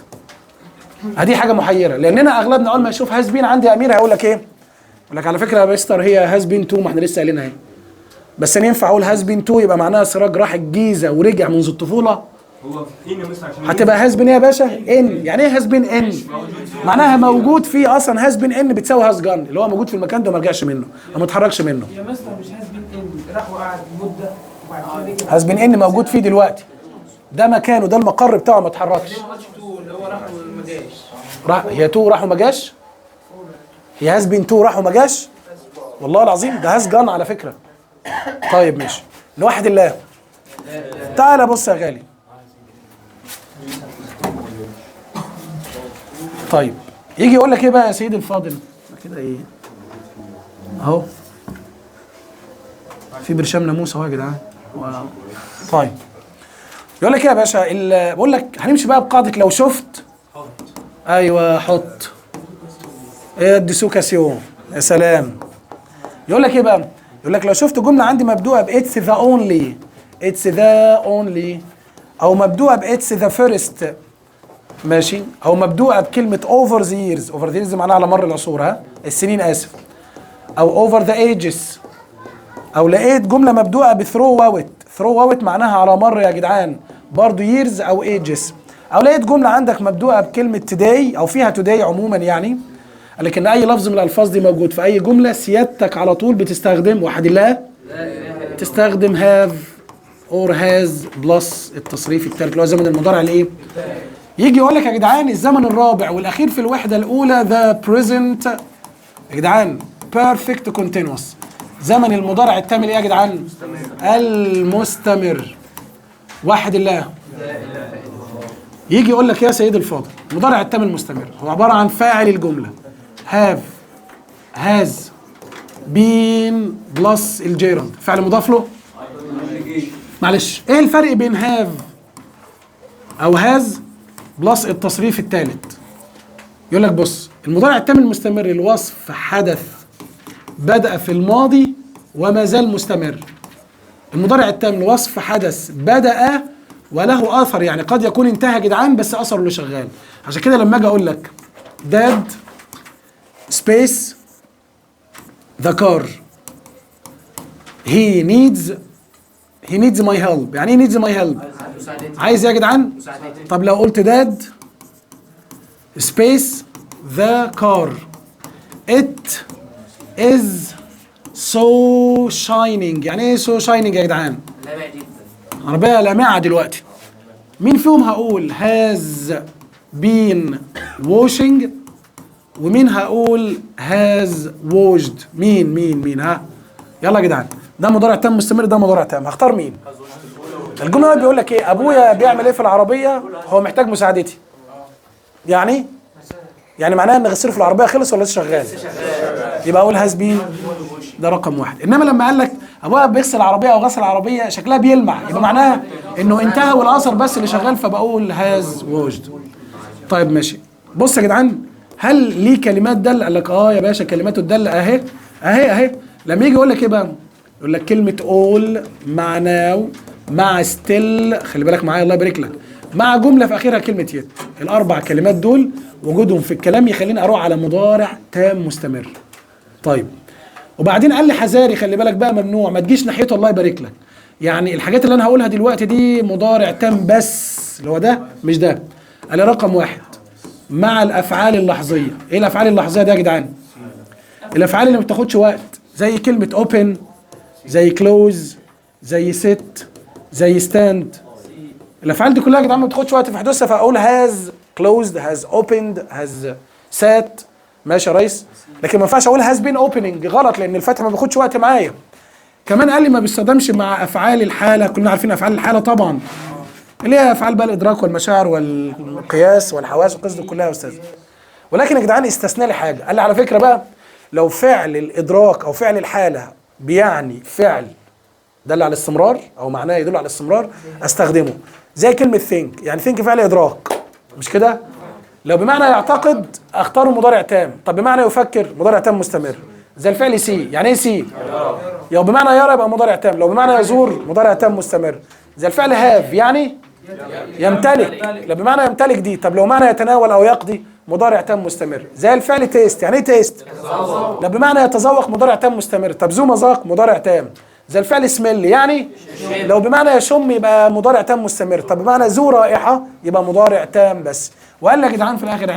هدي حاجه محيره لاننا اغلبنا اول ما يشوف هاز بين عندي امير هيقول لك ايه؟ يقول لك على فكره يا مستر هي هاز بين تو، ما احنا لسه قايلينها اهي. بس انا ينفع اقول هاز بين تو يبقى معناها سراج راح الجيزه ورجع منذ الطفوله؟ هو ان مثلا عشان هتبقى هاز بين ايه يا باشا؟ ان. يعني ايه هاز بين ان؟ معناها موجود فيه اصلا. هاز بين ان بتساوي هاز جان، اللي هو موجود في المكان ده وما رجعش منه وما اتحركش منه. يا مستر مش هاز بين ان راح وقعد مده وبعد كده رجع. هاز بين ان موجود فيه دلوقتي، ده مكانه، ده المقر بتاعه، ما اتحركش. ليه ما قالش تو اللي هو راح وما جاش؟ هي تو راح وما جاش؟ هي هاز بين تو راح وما جاش؟ والله العظيم ده هاز جان على فكره. طيب ماشي لوحد الله. تعالى بص يا غالي. طيب يجي يقول لك ايه بقى يا سيدي الفاضل كده ايه اهو في برشام ناموس اهو يا جدعان. طيب يقول لك ايه يا باشا بقول لك هنمشي بقى بقاعده لو شفت. ايوه حط الديسوكاسيون. يا سلام. يقول لك ايه بقى؟ يقول لك لو شفت جمله عندي مبدوءه باتس ذا اونلي، اتس ذا اونلي، او مبدوءه باتس ذا فيرست، ماشي، او مبدوءه بكلمه اوفر ذا ييرز. اوفر ذا ييرز معناها على مر العصور، ها السنين اسف. او اوفر ذا ايجز. او لقيت جمله مبدوءه بثرو اوت. ثرو اوت معناها على مر يا جدعان برضه ييرز او ايجز. او لقيت جمله عندك مبدوءه بكلمه توداي او فيها توداي عموما يعني. لكن اي لفظ من الالفاظ دي موجود في اي جمله سيادتك على طول بتستخدم وحد الله تستخدم هاف اور هاز بلس التصريف الثالث اللي هو زمن المضارع الايه؟ يجي يقول لك يا جدعان الزمن الرابع والاخير في الوحده الاولى ذا بريزنت يا جدعان بيرفكت كونتينوس. زمن المضارع التام ايه يا جدعان؟ المستمر. واحد الله. يجي يقول لك يا سيدي الفاضل المضارع التام المستمر هو عباره عن فاعل الجمله have has been بلس الجيرند فعل مضاف له. معلش ايه الفرق بين have او has بلس التصريف الثالث؟ يقول لك بص المضارع التام المستمر الوصف حدث بدأ في الماضي وما زال مستمر. المضارع التام الوصف حدث بدأ وله اثر، يعني قد يكون انتهى يا جدعان بس اثره اللي شغال. عشان كده لما اجي اقول لك dad space the car he needs my help. يعني ايه needs my help؟ عايز يا جدعان؟ طب لو قلت dad space the car it is so shining. يعني ايه so shining يا جدعان؟ لامع جدا. عربية لامعة دلوقتي. مين فيهم هقول has been washing ومين هقول has washed؟ مين ها؟ يلا يا جدعان ده مضارع تام مستمر ده مضارع تام، هختار مين؟ الجملة بيقول لك ايه؟ ابويا بيعمل ايه في العربية؟ هو محتاج مساعدتي. يعني معناها ان غسيله في العربية خلص ولا لسه شغال؟ يبقى اقول has been ده رقم واحد. انما لما قال لك ابويا بيغسل العربيه او غسل العربيه شكلها بيلمع يبقى معناها انه انتهى والاثر بس اللي شغال فبقول هاز ووجد. طيب ماشي. بص يا جدعان هل ليه كلمات دل؟ قال لك اه يا باشا كلماته الدل اهي. لما يجي يقول لك ايه بقى؟ يقول لك كلمه اول مع ناو مع ستيل، خلي بالك معايا الله يبارك لك، مع جمله في اخرها كلمه يت. الاربع كلمات دول وجودهم في الكلام يخليني اروح على مضارع تام مستمر. طيب وبعدين قال لي حذاري خلي بالك بقى ممنوع ما تجيش ناحيته الله يبارك لك. يعني الحاجات اللي انا هقولها دلوقتي دي مضارع تام بس اللي هو ده مش ده. قال لي رقم واحد مع الافعال اللحظيه. ايه الافعال اللحظيه دي يا جدعان؟ الافعال اللي ما بتاخدش وقت، زي كلمه اوبن، زي كلوز، زي ست، زي ستاند. الافعال دي كلها يا جدعان ما بتاخدش وقت في حدوثها، فاقول هاز كلوزد، هاز اوبند، هاز سات. ماشي يا ريس؟ لكن ما ينفعش اقول هاز بين اوبننج، غلط، لان الفتح ما بياخدش وقت معايا. كمان قال لي ما بيستخدمش مع افعال الحاله. كلنا عارفين افعال الحاله طبعا، اللي هي افعال بقى الادراك والمشاعر والقياس والحواس والقصص دي كلها يا استاذ. ولكن يا جدعان استثنى لي حاجه، قال لي على فكره بقى لو فعل الادراك او فعل الحاله بيعني فعل دل على الاستمرار او معناه يدل على الاستمرار استخدمه، زي كلمه ثينك. يعني ثينك فعل ادراك، مش كده؟ لو بمعنى يعتقد اختاره مضارع تام. طب بمعنى يفكر مضارع تام مستمر، زي الفعل سي. يعني ايه سي؟ لو بمعنى يرى يبقى مضارع تام. لو بمعنى يزور مضارع تام مستمر، زي الفعل هاف يعني يمتلك. لو بمعنى يمتلك دي. طب لو معنى يتناول او يقضي مضارع تام مستمر، زي الفعل تيست. يعني ايه تيست؟ لو بمعنى يتذوق مضارع تام مستمر. طب ذو مذاق مضارع تام، زي الفعل سميل يعني لو بمعنى يشم يبقى مضارع تام مستمر. طب بمعنى ذو رائحه يبقى مضارع تام بس. وقال لي يا جدعان في الاخر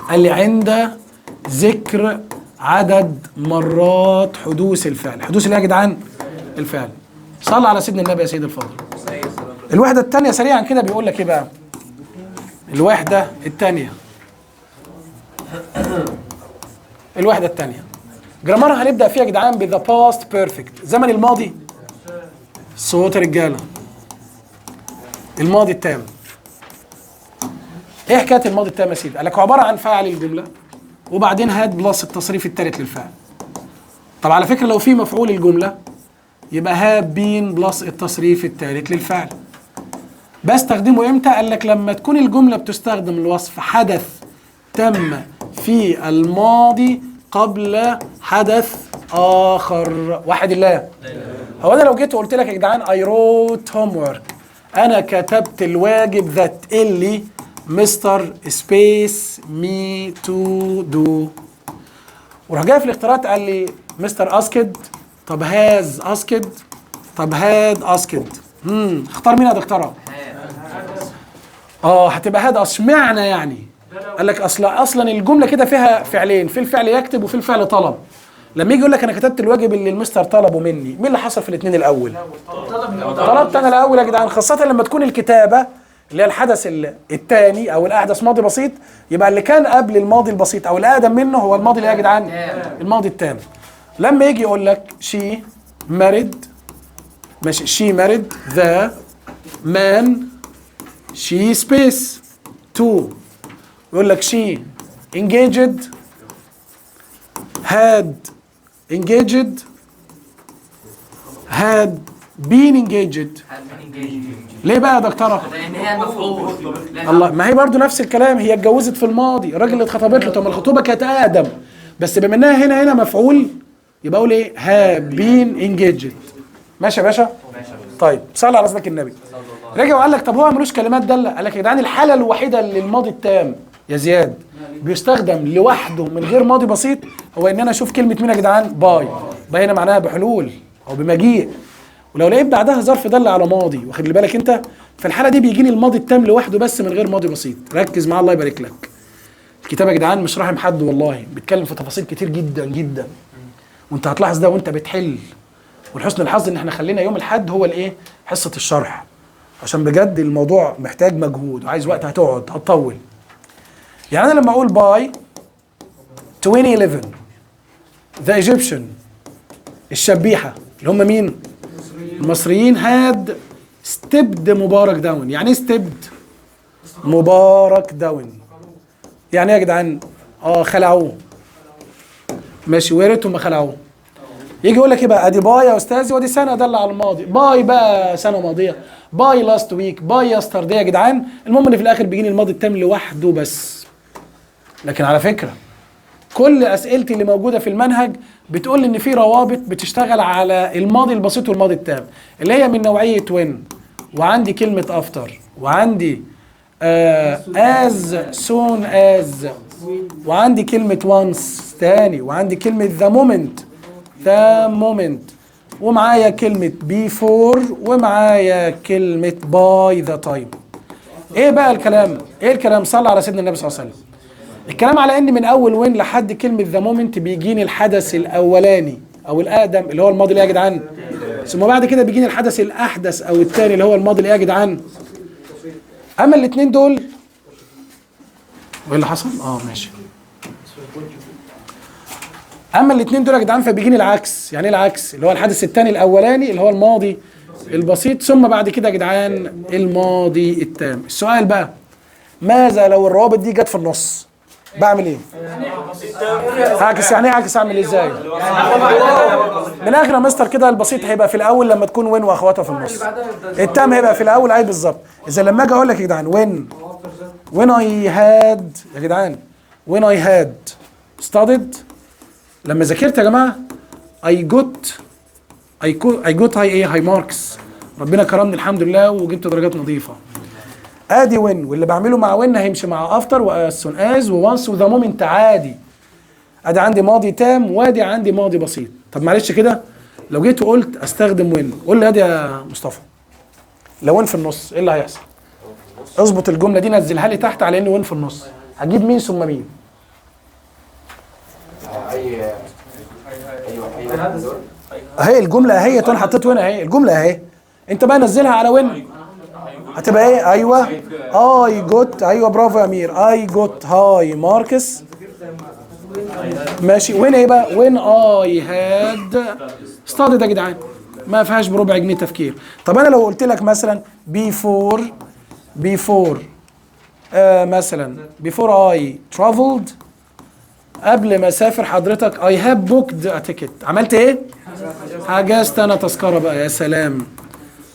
قال لي عند ذكر عدد مرات حدوث الفعل. حدوث ايه يا جدعان؟ الفعل. صلى على سيدنا النبي يا سيدي الفاضل. الوحده الثانيه سريعا كده بيقول لك ايه بقى؟ الوحده الثانيه جرامرها هنبدا فيها يا جدعان بذا باست بيرفكت، زمن الماضي. صوت رجاله. الماضي التام. ايه حكايه الماضي التام يا سيدي؟ قال لك عباره عن فاعل الجمله وبعدين هاد بلس التصريف الثالث للفعل. طب على فكره لو في مفعول الجمله يبقى هاد بين بلس التصريف الثالث للفعل. بستخدمه امتى؟ قال لك لما تكون الجمله بتستخدم الوصف حدث تم في الماضي قبل حدث اخر. واحد الله. هو انا لو جيت وقلت لك يا جدعان I wrote homework، انا كتبت الواجب ذات اللي مستر سبيس مي تو دو، وراح جاي في الاختيارات قال لي مستر اسكد، طب هاز اسكد، طب هاد اسكد. اختار مين يا دكتوره؟ هتبقى هاد. اشمعنى يعني؟ قال لك اصلا الجمله كده فيها فعلين، في الفعل يكتب وفي الفعل طلب. لما يجي يقول لك انا كتبت الواجب اللي المستر طلبه مني، مين اللي حصل في الاثنين الاول؟ طلبت انا الاول يا جدعان، خاصه لما تكون الكتابه اللي هي الحدث الثاني او الاحدث ماضي بسيط، يبقى اللي كان قبل الماضي البسيط او الاقدم منه هو الماضي اللي يا جدعان الماضي التام. لما يجي يقول لك شي ماريد، ماشي، شي ماريد ذا مان شي سبيس تو، يقول لك شي engaged had engaged had been engaged. ليه بقى يا دكتوره؟ لان هي مفعول. الله، ما هي برضو نفس الكلام، هي اتجوزت في الماضي، الراجل اللي اتخطبت له، طب ما الخطوبه كانت اقدم، بس بما انها هنا مفعول يبقى اقول ايه؟ have been engaged. ماشي يا باشا؟ طيب صلى على سيدنا النبي. رجع وقال لك طب هو ملوش كلمات داله؟ قال لك يا جدعان الحاله الوحيده للماضي التام يا زياد بيستخدم لوحده من غير ماضي بسيط هو ان انا اشوف كلمه مين يا جدعان؟ باي. باي هنا معناها بحلول او بمجيء، ولو لقيت بعدها ظرف دل على ماضي، واخد لي بالك انت؟ في الحاله دي بيجيني الماضي التام لوحده بس من غير ماضي بسيط. ركز معاه الله يبارك لك. الكتاب يا جدعان مش راحم حد والله، بيتكلم في تفاصيل كتير جدا جدا، وانت هتلاحظ ده وانت بتحل. ولحسن الحظ ان احنا خلينا يوم الاحد هو الايه؟ حصه الشرح، عشان بجد الموضوع محتاج مجهود وعايز وقت، هتطول. يعني انا لما اقول باي 2011 ذا ايجيبشن، الشبيحه اللي هم مين؟ المصريين، هاد ستبد مبارك داون. يعني ايه ستبد مبارك داون؟ يعني ايه يا جدعان؟ خلعوه. ماشي، ويا ريتهم ما خلعوه. يجي يقول لك ايه بقى؟ ادي باي يا استاذي، ودي سنه دل على الماضي، باي بقى سنه ماضيه، باي لاست ويك، باي يسترداي يا جدعان. المهم ان في الاخر بيجيني الماضي التام لوحده بس. لكن على فكره كل اسئلتي اللي موجوده في المنهج بتقول لي ان في روابط بتشتغل على الماضي البسيط والماضي التام، اللي هي من نوعيه وين، وعندي كلمه افتر، وعندي as soon as، وعندي كلمه once تاني، وعندي كلمه the moment، ومعايا كلمه before، ومعايا كلمه by the time. ايه بقى الكلام؟ ايه الكلام؟ صلى على سيدنا النبي صلى الله عليه وسلم. الكلام على ان من اول وين لحد كلمه ذا مومنت بيجيني الحدث الاولاني او الاقدم اللي هو الماضي اللي يا جدعان، ثم بعد كده بيجيني الحدث الاحدث او الثاني اللي هو الماضي اللي يا جدعان. اما الاثنين دول وايه اللي حصل؟ ماشي. اما الاثنين دول يا جدعان فبيجيني العكس. يعني ايه العكس؟ اللي هو الحدث الثاني الاولاني اللي هو الماضي البسيط، ثم بعد كده يا جدعان الماضي التام. السؤال بقى، ماذا لو الروابط دي جت في النص؟ بعمل ايه؟ هعكس. يعني ايه هعكس؟ اعمل ازاي؟ من الاخر يا مستر كده البسيط هيبقى في الاول لما تكون وين واخواتها في النص. التام هيبقى في الاول. اي بالظبط. اذا لما اجي اقول لك يا جدعان وين اي هاد يا جدعان، وين اي هاد ستادد، لما ذاكرت يا جماعه اي جوت هاي ماركس، ربنا كرمني الحمد لله وجبت درجات نظيفه. ادي وين، واللي بعمله مع وين هيمشي مع افتر واسون از وونس وذا مومنت عادي. ادي عندي ماضي تام وادي عندي ماضي بسيط. طب معلش كده لو جيت وقلت استخدم وين، قول لي ادي يا مصطفى لو وين في النص ايه اللي هيحصل؟ اظبط الجمله دي نزلها لي تحت على ان وين في النص. هجيب مين ثم مين؟ اهي الجمله اهي، انا حطيت وين اهي الجمله اهي، انت بقى نزلها على وين هتبقى ايه؟ ايوه اي جوت، ايوه برافو يا امير، اي جوت هاي ماركس. ماشي. وين ايه بقى؟ وين اي هاد ستادد يا جدعان، ما فيهاش بربع جنيه تفكير. طب انا لو قلت لك مثلا بيفور مثلا بيفور اي ترافلد، قبل ما اسافر حضرتك اي هاف بوكد ا تيكت، عملت ايه؟ حجزت انا تذكره بقى. يا سلام.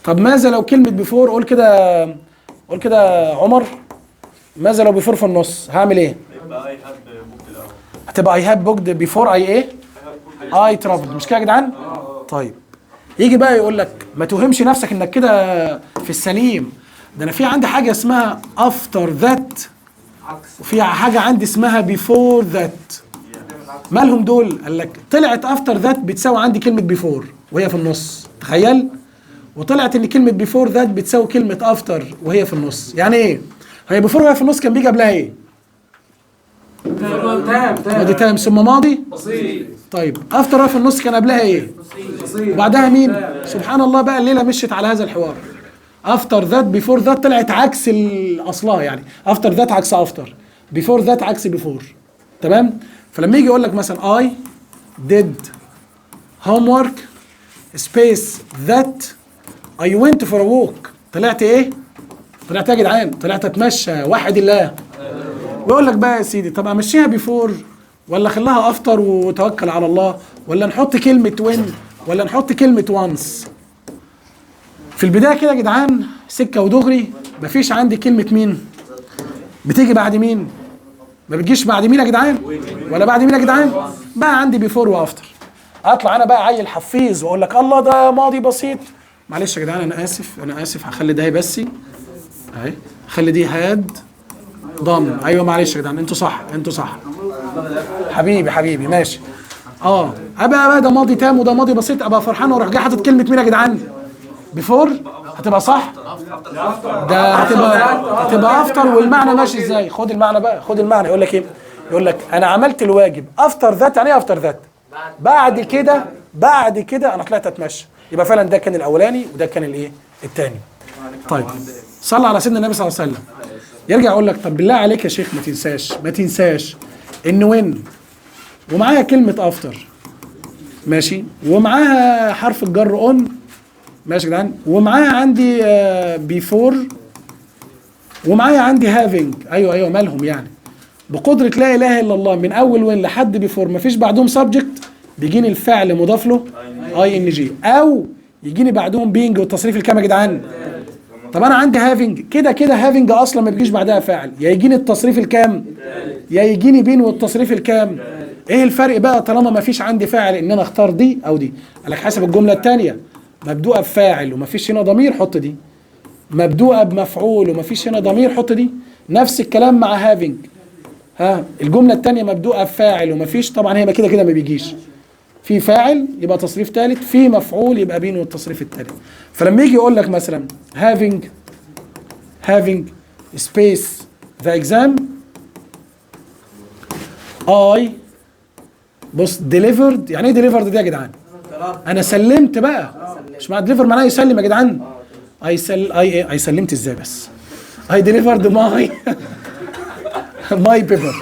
طب ماذا لو كلمه بيفور، قول كده عمر، ماذا لو بيفور في النص هعمل ايه؟ هتبقى اي هاف بوكد بيفور اي ايه؟ اي ترافل، مش كده يا جدعان؟ طيب يجي بقى يقول لك ما توهمش نفسك انك كده في السليم، ده انا في عندي حاجه اسمها افتر ذات وفي حاجه عندي اسمها بيفور ذات. مالهم دول؟ قال لك طلعت افتر ذات بتساوي عندي كلمه بيفور وهي في النص، تخيل. وطلعت ان كلمه بيفور ذات بتساوي كلمه افتر وهي في النص. يعني ايه؟ هي بيفور وهي في النص كان بيجي قبلها ايه؟ ماضي تام ثم ماضي بسيط. طيب افتر وهي في النص كان قبلها ايه؟ وبعدها مين؟ سبحان الله بقى الليله مشيت على هذا الحوار. افتر ذات بيفور ذات طلعت عكس الاصلها، يعني افتر ذات عكس افتر، بيفور ذات عكس بيفور. تمام؟ فلما يجي يقول لك مثلا I did homework space that I went for a walk، طلعت ايه؟ طلعت يا جدعان، طلعت اتمشى وحد الله. ويقول لك بقى يا سيدي طب امشيها بيفور ولا خليها افتر وتوكل على الله، ولا نحط كلمه وين ولا نحط كلمه وانس؟ في البدايه كده يا جدعان سكه ودغري، مفيش عندي كلمه مين بتيجي بعد مين؟ ما بتجيش بعد مين يا جدعان؟ ولا بعد مين يا جدعان؟ بقى عندي بيفور وافتر. اطلع انا بقى عيل حفيظ واقول لك الله ده ماضي بسيط. معلش يا جدعان انا اسف هخلي ده بس اهي، خلي دي هاد ضم. ايوه معلش يا جدعان انتوا صح حبيبي ماشي. ابقى بقى ده ماضي تام وده ماضي بسيط، ابقى فرحان واروح جاي حاطط كلمه مين يا جدعان؟ بيفور. هتبقى صح؟ ده هتبقى افتر. والمعنى ماشي ازاي؟ خد المعنى بقى، خد المعنى. يقول لك ايه؟ يقول لك انا عملت الواجب. افتر ذات يعني ايه افتر ذات؟ بعد كده انا طلعت اتمشى. يبقى فعلا ده كان الاولاني وده كان الايه؟ الثاني. طيب صلى على سيدنا النبي صلى الله عليه وسلم. يرجع يقول لك طب بالله عليك يا شيخ ما تنساش ان وين ومعاها كلمه افتر ماشي، ومعاها حرف الجر اون ماشي يا جدعان، ومعاها عندي بيفور، ومعايا عندي هافينج. ايوه مالهم يعني؟ بقدره لا اله الا الله من اول وين لحد بيفور مفيش بعدهم سبجكت، بيجيني الفعل مضاف له اي ان جي، او يجيني بعدهم بينج والتصريف الكام يا جدعان؟ طب انا عندي هافينج كده هافينج اصلا ما بيجيش بعدها فاعل، يا يجيني التصريف الكام يا يجيني بين والتصريف الكام. ايه الفرق بقى طالما ما فيش عندي فاعل ان انا اختار دي او دي؟ قال لك حسب الجمله الثانيه مبدوءه بفاعل وما فيش هنا ضمير حط دي، مبدوءه بمفعول وما فيش هنا ضمير حط دي. نفس الكلام مع هافينج. الجمله الثانيه مبدوءه بفاعل وما فيش، طبعا هي كده ما بيجيش في فاعل يبقى تصريف ثالث، في مفعول يبقى بين والتصريف الثالث. فلما يجي يقول لك مثلا having سبيس ذا اكزام اي بص ديليفرد. يعني ايه ديليفرد دي يا جدعان؟ انا سلمت بقى، مش مع ديليفر معناه يسلم يا جدعان. اي سلمت ازاي بس؟ اي ديليفرد ماي ماي بيبر.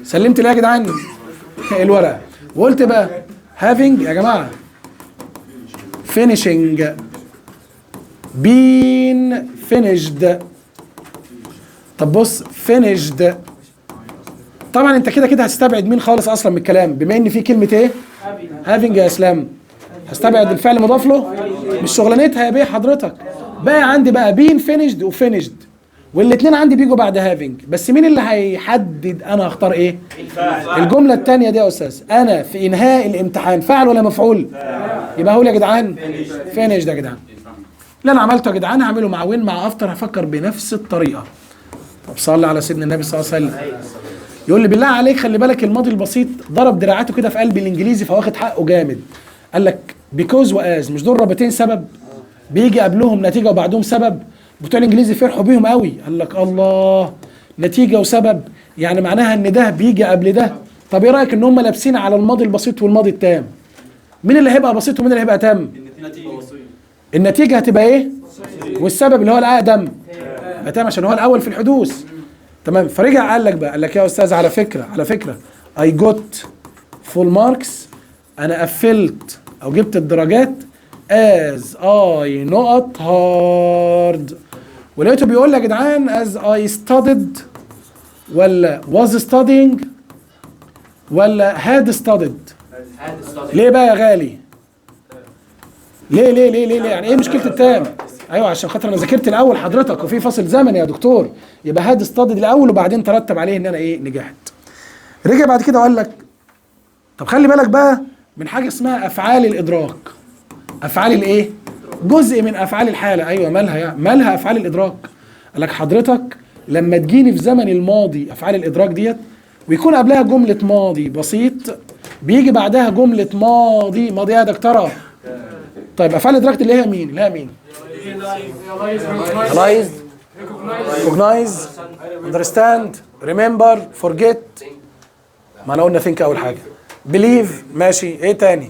سلمت ليه يا جدعان؟ الورقه. وقلت بقى having يا جماعه finishing been finished. طب بص finished، طبعا انت كده كده هتستبعد مين خالص اصلا من الكلام بما ان في كلمه ايه؟ having يا اسلام. هستبعد الفعل مضاف له، مش شغلانتها يا بيه حضرتك. بقى عندي بقى been finished وfinished، والاثنين عندي بيجوا بعد having. بس مين اللي هيحدد انا هختار ايه؟ الجمله الثانيه دي يا استاذ. انا في انهاء الامتحان فاعل ولا مفعول؟ يبقى هقول يا جدعان finished يا جدعان. اللي انا عملته يا جدعان هعمله مع وين مع افتر، هفكر بنفس الطريقه. طب صلي على سيدنا النبي صلى الله عليه وسلم. يقول لي بالله عليك خلي بالك الماضي البسيط ضرب دراعاته كده في قلب الانجليزي فواخد حقه جامد. قال لك بيكوز واز، مش دول رابطين سبب بيجي قبلهم نتيجه وبعدهم سبب؟ بتوع الانجليزي فرحوا بيهم قوي. قال لك الله، نتيجه وسبب يعني معناها ان ده بيجي قبل ده. طب ايه رايك ان هم لابسين على الماضي البسيط والماضي التام؟ مين اللي هيبقى بسيط ومين اللي هيبقى تام؟ النتيجه هتبقى ايه؟ والسبب اللي هو الاقدم يبقى تام عشان هو الاول في الحدوث. تمام. فرجع قال لك بقى، قال لك يا استاذ على فكره اي جوت فول ماركس، انا قفلت او جبت الدرجات از اي نقط هارد. ولقيته بيقول يا جدعان از اي ستادد ولا واز ستادينج ولا هاد ستادد. ليه بقى يا غالي؟ ليه يعني ايه مشكله التام؟ ايوه عشان خاطر انا ذاكرت الاول حضرتك وفي فاصل زمني يا دكتور، يبقى هاد ستادد الاول وبعدين ترتب عليه ان انا ايه نجحت. رجع بعد كده وقال لك طب خلي بالك بقى من حاجه اسمها افعال الادراك. افعال الايه؟ جزء من افعال الحاله. ايوه مالها يعني؟ مالها افعال الادراك؟ قال لك حضرتك لما تجيني في زمن الماضي افعال الادراك ديت ويكون قبلها جمله ماضي بسيط بيجي بعدها جمله ماضي يا دكتوره. طيب افعال الادراك دي اللي هي مين؟ اللي هي مين؟ realize, recognize, understand, remember, forget. ما انا قلنا think اول حاجه. believe ماشي. ايه تاني؟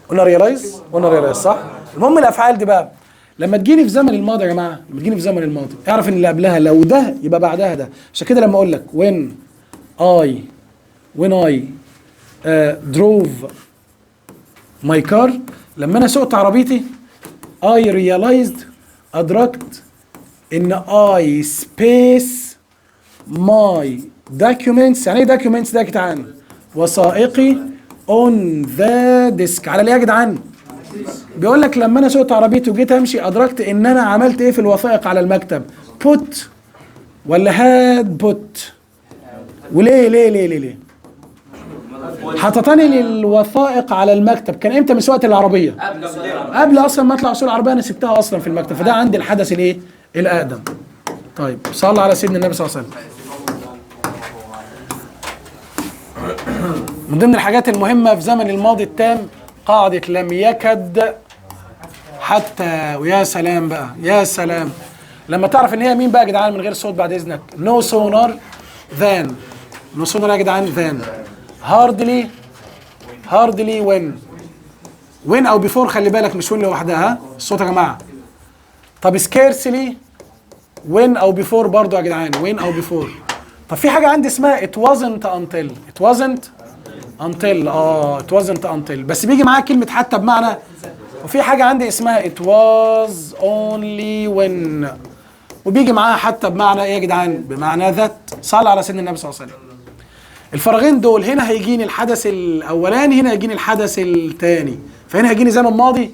قلنا realize صح؟ المهم الافعال دي بقى لما تجيني في زمن الماضي يا جماعه، لما تجيني في زمن الماضي اعرف ان اللي قبلها لو ده يبقى بعدها ده. عشان كده لما اقول لك when I drove my car، لما انا سوقت عربيتي I realized، أدركت إن I space my documents. يعني إيه documents ده يا جدعان؟ وثائقي on the desk. على ليه يا جدعان؟ بيقول لك لما أنا سوقت عربيتي وجيت أمشي أدركت إن أنا عملت إيه في الوثائق على المكتب؟ put ولا had put؟ وليه؟ حطتني للوثائق على المكتب كان امتى من سواقة العربية؟ قبل اصلا ما اطلع اسوق العربية انا سبتها اصلا في المكتب، فده عندي الحدث الايه؟ الاقدم. طيب صلى على سيدنا النبي صلى الله عليه وسلم. من ضمن الحاجات المهمة في زمن الماضي التام قاعدة لم يكد حتى. ويا سلام بقى، يا سلام لما تعرف ان هي مين بقى يا جدعان من غير صوت بعد اذنك. no sooner than، no sooner يا جدعان than، hardly when او before. خلي بالك مش when لوحدها، ها الصوت يا جماعه. طب scarcely when او before برضو يا جدعان، when او before. طب في حاجه عندي اسمها it wasn't until بس بيجي معاها كلمه حتى بمعنى. وفي حاجه عندي اسمها it was only when وبيجي معاها حتى بمعنى ايه يا جدعان؟ بمعنى ذات. صلى على سيدنا النبي صلى الله عليه وسلم. الفراغين دول هنا هيجيني الحدث الاولاني، هنا هيجيني الحدث الثاني، فهنا هيجيني زمن ماضي.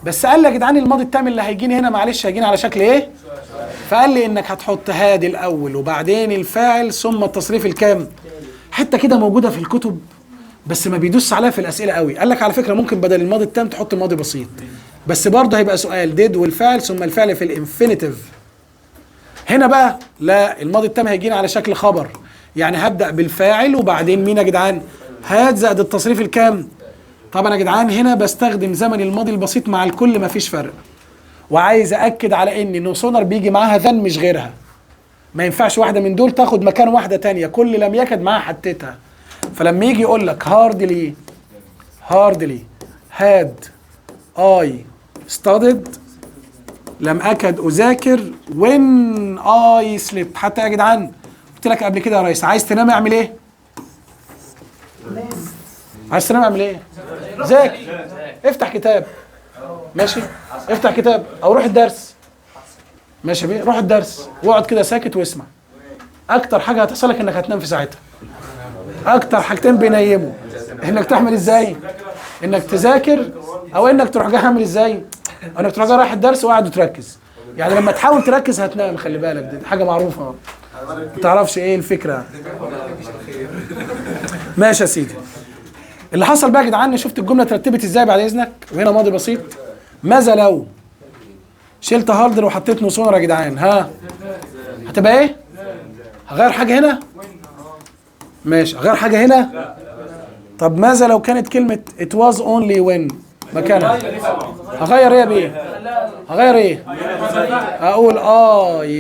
بس قال لي يا جدعان الماضي التام اللي هيجيني هنا معلش هيجيني على شكل ايه؟ فقال لي انك هتحط هادي الاول وبعدين الفاعل ثم التصريف الكام. حته كده موجوده في الكتب بس ما بيدوس عليها في الاسئله قوي. قال لك على فكره ممكن بدل الماضي التام تحط ماضي بسيط، بس برضه هيبقى سؤال ديد والفاعل ثم الفعل في الانفينيتيف. هنا بقى لا، الماضي التام هيجينا على شكل خبر، يعني هبدأ بالفاعل وبعدين مين يا جدعان؟ هاد زائد التصريف الكام. طبعا يا جدعان هنا بستخدم زمن الماضي البسيط مع الكل، ما فيش فرق. وعايز اكد على ان نو سونر بيجي معاها ذن مش غيرها. ما ينفعش واحده من دول تاخد مكان واحده تانية، كل لم يكد معاها حتتها. فلما يجي يقول لك هاردلي هاد اي ستادد، لم اكد اذاكر وين اي سليب. حتى يا جدعان قلت لك قبل كده يا ريس، عايز تنام اعمل ايه؟ عايز تنام اعمل ايه؟ ذاكر، افتح كتاب، ماشي؟ افتح كتاب او روح الدرس، ماشي بيه؟ روح الدرس واقعد كده ساكت واسمع. اكتر حاجه هتحصل لك انك هتنام في ساعتها. اكتر حاجتين بينيموا انك تعمل ازاي؟ انك تذاكر، او انك تروح جاي عامل ازاي؟ او انك تروح جاي رايح الدرس وقاعد وتركز. يعني لما تحاول تركز هتنام، خلي بالك دي حاجه معروفه، ما تعرفش ايه الفكره. ماشي يا سيدي. اللي حصل بقى يا جدعان، شفت الجمله اترتبت ازاي بعد اذنك؟ وهنا ماضي بسيط. ماذا لو شلت هاردر وحطيت نو سونر يا جدعان؟ ها هتبقى ايه؟ هغير حاجه هنا؟ ماشي. هغير حاجه هنا؟ طب ماذا لو كانت كلمه it was only when مكانها؟ هغير ايه يا بيه؟ هغير ايه؟ اقول I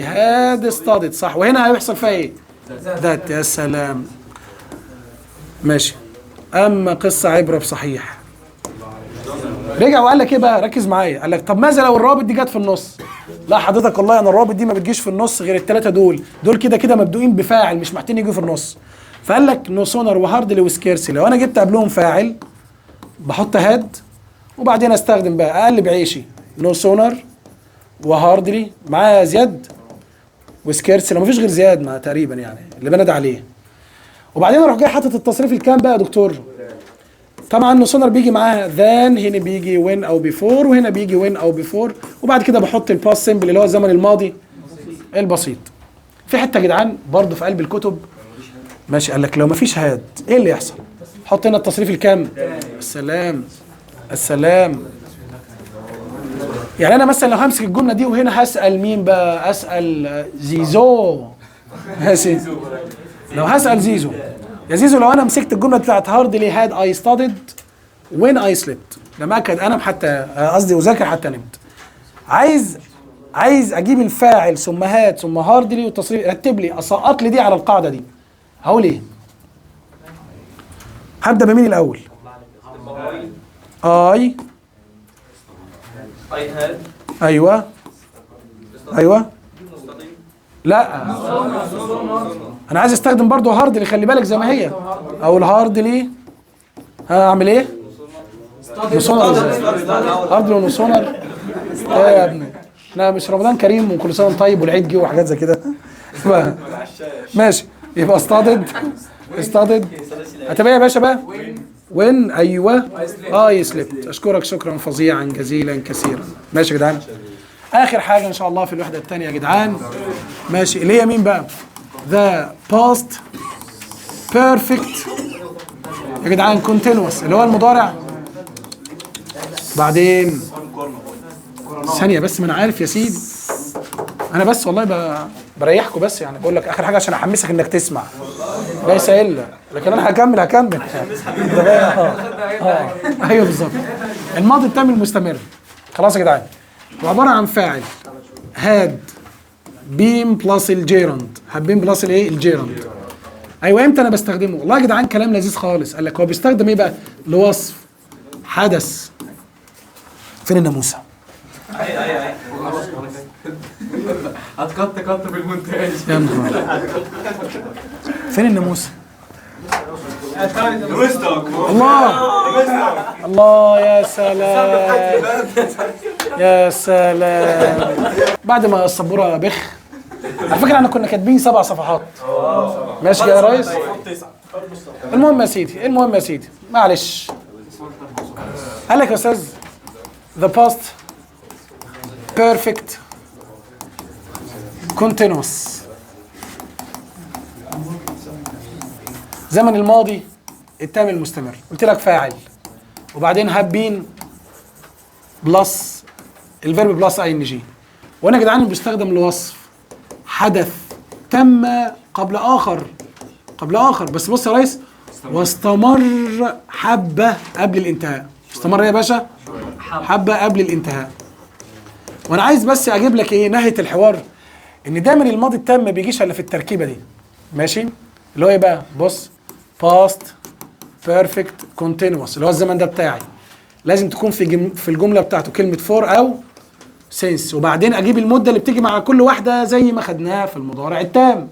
had studied، صح. وهنا هيحصل فيها ايه؟ ذات. يا سلام. ماشي. اما قصه عبره بصحيح. رجع وقال لك ايه بقى؟ ركز معايا. قال لك طب ماذا لو الروابط دي جت في النص؟ لا حضرتك والله انا الروابط دي ما بتجيش في النص غير الثلاثه دول كده كده مبدوئين بفاعل، مش محتاجين يجوا في النص. فقال لك نو سونر وهاردلي وسكيرسي، لو انا جبت قبلهم فاعل بحط هاد وبعدين استخدم بقى اقلب عيشي نو سونر وهاردلي معاه زياد وسكيرسي، لو مفيش غير زياد ما تقريبا يعني اللي بنادى عليه. وبعدين اروح جاي حاطط التصريف الكام بقى يا دكتور؟ طبعا نو سونر بيجي معاها ذان، هنا بيجي وين او بيفور، وهنا بيجي وين او بيفور، وبعد كده بحط الباست سيمبل اللي هو الزمن الماضي البسيط. في حته يا جدعان برضه في قلب الكتب، ماشي، قال لك لو مفيش هاد ايه اللي يحصل؟ حط هنا التصريف الكام؟ السلام. السلام. يعني انا مثلا لو همسك الجمله دي وهنا هسال مين بقى؟ اسال زيزو. ماشي. لو هسال زيزو، يا زيزو لو انا مسكت الجمله بتاعت هاردلي هاد اي ستادد وين اي سليبت، لما اكد انام حتى قصدي اذاكر حتى نمت، عايز اجيب الفاعل ثم هاد ثم هاردلي والتصريف، رتب لي اسقط لي دي على القاعده دي. هقول ايه؟ هبدا بمين الاول؟ اي هاد. ايوه لا انا عايز استخدم برضو هاردلي، خلي بالك زي ما هي. او الهاردلي هعمل ايه؟ نصونر. هاردلي ونصونر. ايه يا ابني؟ لا مش رمضان كريم وكل سنه طيب والعيد جه وحاجات زي كده. ماشي. يبقى استادد هتبقى يا باشا بقى وين. ايوه اي سليبت. اشكرك شكرا فظيعا جزيلا كثيرا. ماشي يا جدعان. اخر حاجه ان شاء الله في الوحده الثانيه يا جدعان، ماشي، اللي هي مين بقى؟ ذا باست بيرفكت يا جدعان كونتينوس، اللي هو المضارع. بعدين ثانيه بس، ما انا عارف يا سيدي، انا بس والله بريحكم بس، يعني بقول لك اخر حاجه عشان احمسك انك تسمع، ليس الا، لكن انا هكمل ايوه بالظبط. الماضي التام المستمر، خلاص يا جدعان، وعباره عن فاعل هاد بيم بلس الجيرند، هاد بلس الايه؟ الجيرند. ايوه امتى انا بستخدمه؟ والله يا جدعان كلام لذيذ خالص. قال لك هو بيستخدم ايه بقى؟ لوصف حدث. فين الناموسه؟ هتقط في المونتاج. يا نهار، فين الناموسه؟ الله يا سلام يا سلام. بعد ما السبوره بخ، على فكره احنا كنا كاتبين 7 صفحات. ماشي يا ريس. المهم يا سيدي معلش. قال لك يا استاذ the past perfect continuous، زمن الماضي التام المستمر. قلت لك فاعل وبعدين هابين بلس الفيرب بلس اي ان جي. وانا يا جدعان بيستخدم لوصف حدث تم قبل اخر بس بص يا ريس، واستمر حبه قبل الانتهاء. استمر يا باشا حبه قبل الانتهاء. وانا عايز بس اجيب لك ايه نهايه الحوار، ان دايما الماضي التام ما بيجيش الا في التركيبه دي. ماشي؟ اللي هو ايه بقى؟ بص، past perfect continuous اللي هو الزمن ده بتاعي، لازم تكون في الجمله بتاعته كلمه for او since، وبعدين اجيب المده اللي بتيجي مع كل واحده زي ما خدناها في المضارع التام،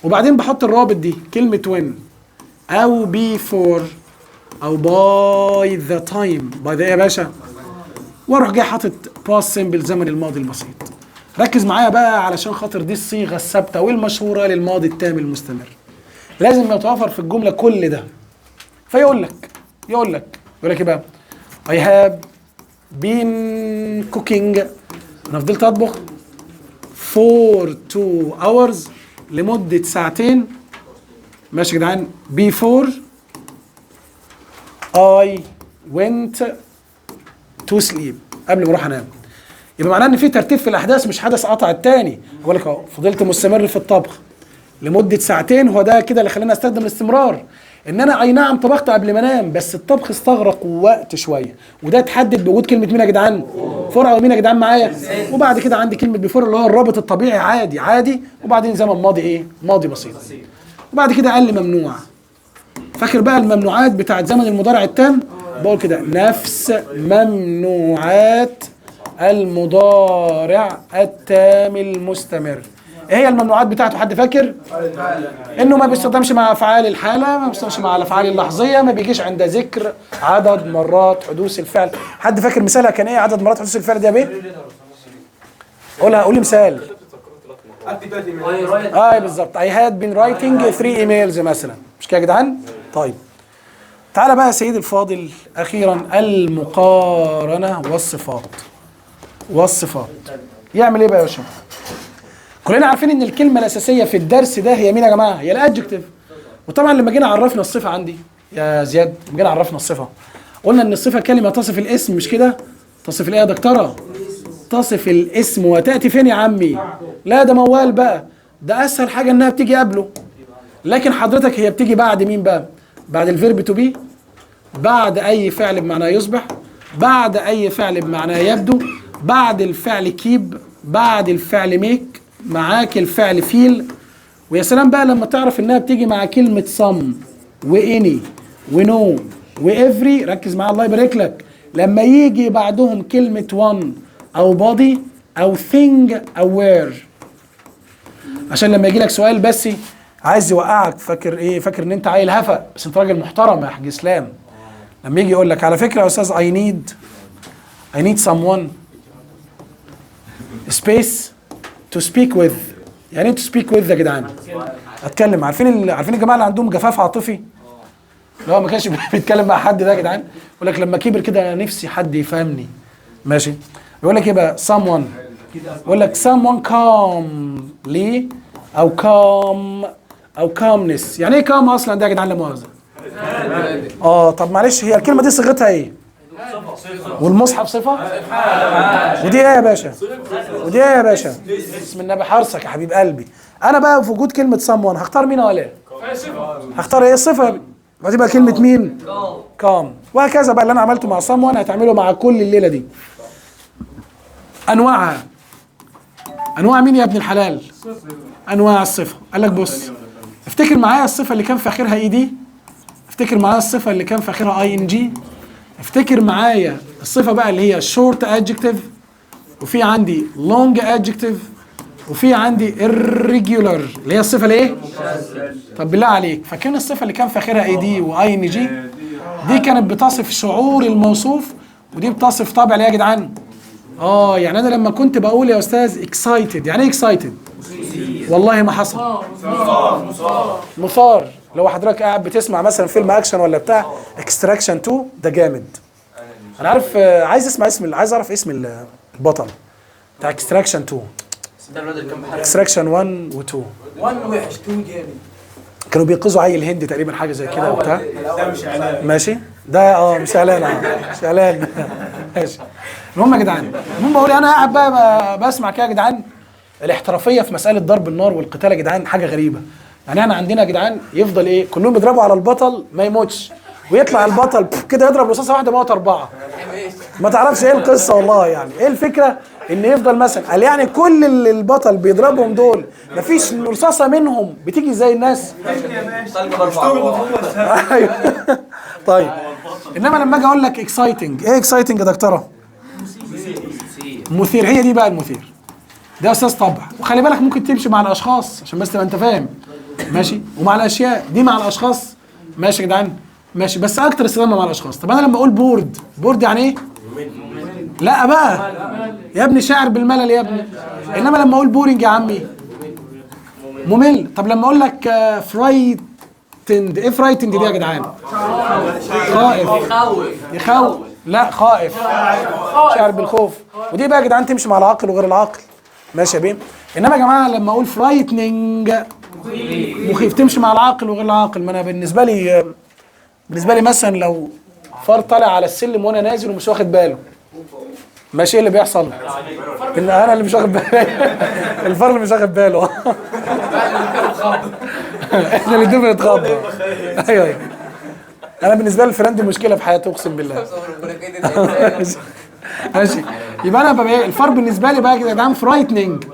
وبعدين بحط الرابط دي كلمه when او before او by the time. by the ايه يا باشا؟ واروح جاي حاطط past simple زمن الماضي البسيط. ركز معايا بقى علشان خاطر دي الصيغه الثابته والمشهوره للماضي التام المستمر، لازم يتوفر في الجمله كل ده. فيقول لك ايه بقى؟ I have been cooking، انا فضلت اطبخ for 2 hours لمده ساعتين. ماشي يا جدعان؟ before I went to sleep، قبل ما اروح انام. يبقى معناه ان في ترتيب في الاحداث، مش حدث قطع التاني. بقول لك اهو فضلت مستمر في الطبخ لمده ساعتين، هو ده كده اللي خلاني استخدم الاستمرار. ان انا اي نعم طبخت قبل ما انام، بس الطبخ استغرق وقت شويه، وده اتحدد بوجود كلمه مين يا جدعان؟ فور. او مين يا جدعان معايا؟ وبعد كده عندي كلمه بيفور اللي هو الرابط الطبيعي عادي، وبعدين زمن ماضي ايه؟ ماضي بسيط. وبعد كده قال لي ممنوع. فاكر بقى الممنوعات بتاعت زمن المضارع التام؟ بقول كده نفس ممنوعات المضارع التام المستمر. ايه هي الممنوعات بتاعته؟ حد فاكر؟ انه ما بيستخدمش مع افعال الحاله، ما بيستخدمش مع الافعال اللحظيه، ما بيجيش عند ذكر عدد مرات حدوث الفعل. حد فاكر مثالها كان ايه؟ عدد مرات حدوث الفعل دي يا بيه؟ قولي مثال. بالظبط. I had been writing 3 emails مثلا. مش كده يا جدعان؟ طيب تعالى بقى يا سيدي الفاضل اخيرا المقارنه والصفات. يعمل ايه بقى يا باشا؟ كلنا عارفين ان الكلمه الاساسيه في الدرس ده هي مين يا جماعه؟ هي الادجكتيف. وطبعا لما جينا عرفنا الصفه عندي يا زياد، لما جينا عرفنا الصفه قلنا ان الصفه كلمه تصف الاسم، مش كده؟ تصف الايه يا دكتوره؟ تصف الاسم وتاتي فين يا عمي؟ لا ده موال بقى، ده اسهل حاجه انها بتيجي قبله. لكن حضرتك هي بتيجي بعد مين بقى؟ بعد الفيرب تو بي، بعد اي فعل بمعنى يصبح، بعد اي فعل بمعنى يبدو، بعد الفعل كيب، بعد الفعل ميك، معاك الفعل فيل. ويا سلام بقى لما تعرف انها بتيجي مع كلمة some واني ونو وافري. ركز معايا الله يبارك لك، لما يجي بعدهم كلمة one او body او thing او where، عشان لما يجي لك سؤال بس عايز يوقعك. فاكر ايه؟ فاكر ان انت عيل هفا، بس انت راجل محترم يا حاج اسلام. لما يجي يقول لك على فكرة يا استاذ I need someone space to speak with. يعني ايه to speak with يا جدعان؟ اتكلم. عارفين الجماعه اللي عندهم جفاف عاطفي؟ اللي هو ما كانش بيتكلم مع حد ده يا جدعان. يقول لك لما كبر كده نفسي حد يفهمني. ماشي؟ يقول لك ايه بقى؟ someone. يقول لك someone calmly او calm او calmness. يعني ايه calm اصلا ده يا جدعان؟ لا مؤاخذه. طب معلش، هي الكلمه دي صيغتها ايه؟ والمصحف صفة؟ ودي ايه يا باشا؟ بسم النبي حرصك يا حبيب قلبي. انا بقى في وجود كلمة someone هختار مين ولا ايه؟ هختار ايه؟ الصفة. وهتبقى كلمة مين؟ كام. وهكذا بقى اللي انا عملته مع someone هتعمله مع كل الليلة دي. انواعها. انواع مين يا ابن الحلال؟ انواع الصفة. قال لك بص، افتكر معايا الصفة اللي كان في اخرها اي دي، افتكر معايا الصفة اللي كان في اخرها اي ان جي، افتكر معايا الصفة بقى اللي هي short adjective، وفي عندي long adjective، وفي عندي irregular اللي هي الصفة الايه؟ طب بالله عليك، فاكرين الصفة اللي كان في اخرها اي دي واي ان جي؟ دي كانت بتصف شعور الموصوف، ودي بتصف طبع الايه يا جدعان؟ يعني انا لما كنت بقول يا استاذ excited، يعني ايه excited؟ والله ما حصل. مثار. لو حضرتك قاعد بتسمع مثلا فيلم اكشن ولا بتاع اكستراكشن 2، ده جامد. انا عارف، عايز اعرف اسم البطل بتاع اكستراكشن 2. اكستراكشن 1 و 2. 1 وحش، 2 جامد. كانوا بينقذوا عيل هندي تقريبا، حاجه زي كده وبتاع. ده مش اعلان. ماشي؟ ده مش اعلان. مش اعلان. ماشي. المهم يا جدعان، بقول انا قاعد بقى بسمع كده يا جدعان، الاحترافيه في مساله ضرب النار والقتال يا جدعان حاجه غريبه. يعني احنا عندنا يا جدعان يفضل ايه؟ كلهم يضربوا على البطل ما يموتش، ويطلع البطل كده يضرب رصاصه واحده موت 4. ما تعرفش ايه القصه والله. يعني ايه الفكره؟ ان يفضل مثلا قال يعني كل اللي البطل بيضربهم دول مفيش رصاصه منهم بتيجي زي الناس. ايوه طيب. انما لما اجي اقول لك اكسايتنج، ايه اكسايتنج يا دكتوره؟ مثير. هي دي بقى المثير ده يا استاذ طبع. وخلي بالك ممكن تمشي مع الاشخاص عشان بس تبقى انت فاهم ماشي، ومع الاشياء دي مع الاشخاص ماشي يا جدعان ماشي، بس اكتر استخدامها مع الاشخاص. طب انا لما اقول بورد، بورد يعني ايه؟ لا بقى يا ابني شاعر بالملل يا ابني. انما لما اقول بورنج يا عمي ممل. طب لما اقول لك فرايتند، ايه فرايتند دي يا جدعان؟ خائف. يخوف. لا خائف، شاعر بالخوف. ودي بقى يا جدعان تمشي مع العاقل وغير العاقل ماشي يا بيه. انما يا جماعه لما اقول فرايتنينج مخيف تمشي مع العاقل وغير العاقل. ما انا بالنسبه لي مثلا لو فار طالع على السلم وانا نازل ومش واخد باله ماشي، ايه اللي بيحصل؟ ان انا اللي مش واخد بالي الفار اللي مش واخد باله احنا اللي الدنيا بنتخض. ايوه انا بالنسبه لي الفيران دي مشكله في حياتي اقسم بالله ماشي. يبقى انا بقى الفار بالنسبه لي بقى يا جدعان فرايتنينج.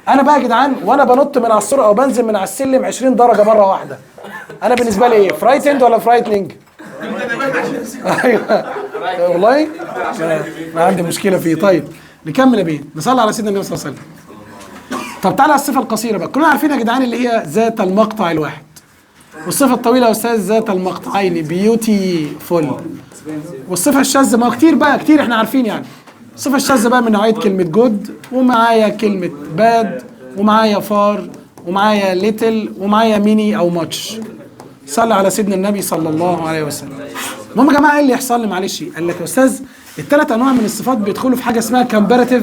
انا بقى يا جدعان وانا بنط من على السور او بنزل من على السلم 20 درجه مره واحده، انا بالنسبه لي ايه؟ فرايتند ولا فرايتنينج؟ ايوه والله ما عندي مشكله فيه. طيب نكمل يا بيه، نصلي على سيدنا النبي صلى الله عليه وسلم. طب تعالى على الصفه القصيره بقى. كلنا عارفين يا جدعان اللي هي ذات المقطع الواحد، والصفه الطويله يا استاذ ذات المقطعين بيوتي فول. والصفه الشاذه ما هو كتير بقى، كتير احنا عارفين يعني. الصفه الشاذه بقى من نوعيه كلمه جود، ومعايا كلمه باد، ومعايا فار، ومعايا ليتل، ومعايا ميني او ماتش. صلى على سيدنا النبي صلى الله عليه وسلم. المهم يا جماعه ايه اللي يحصل لي؟ معلش قال لك يا استاذ الثلاث انواع من الصفات بيدخلوا في حاجه اسمها كامباراتيف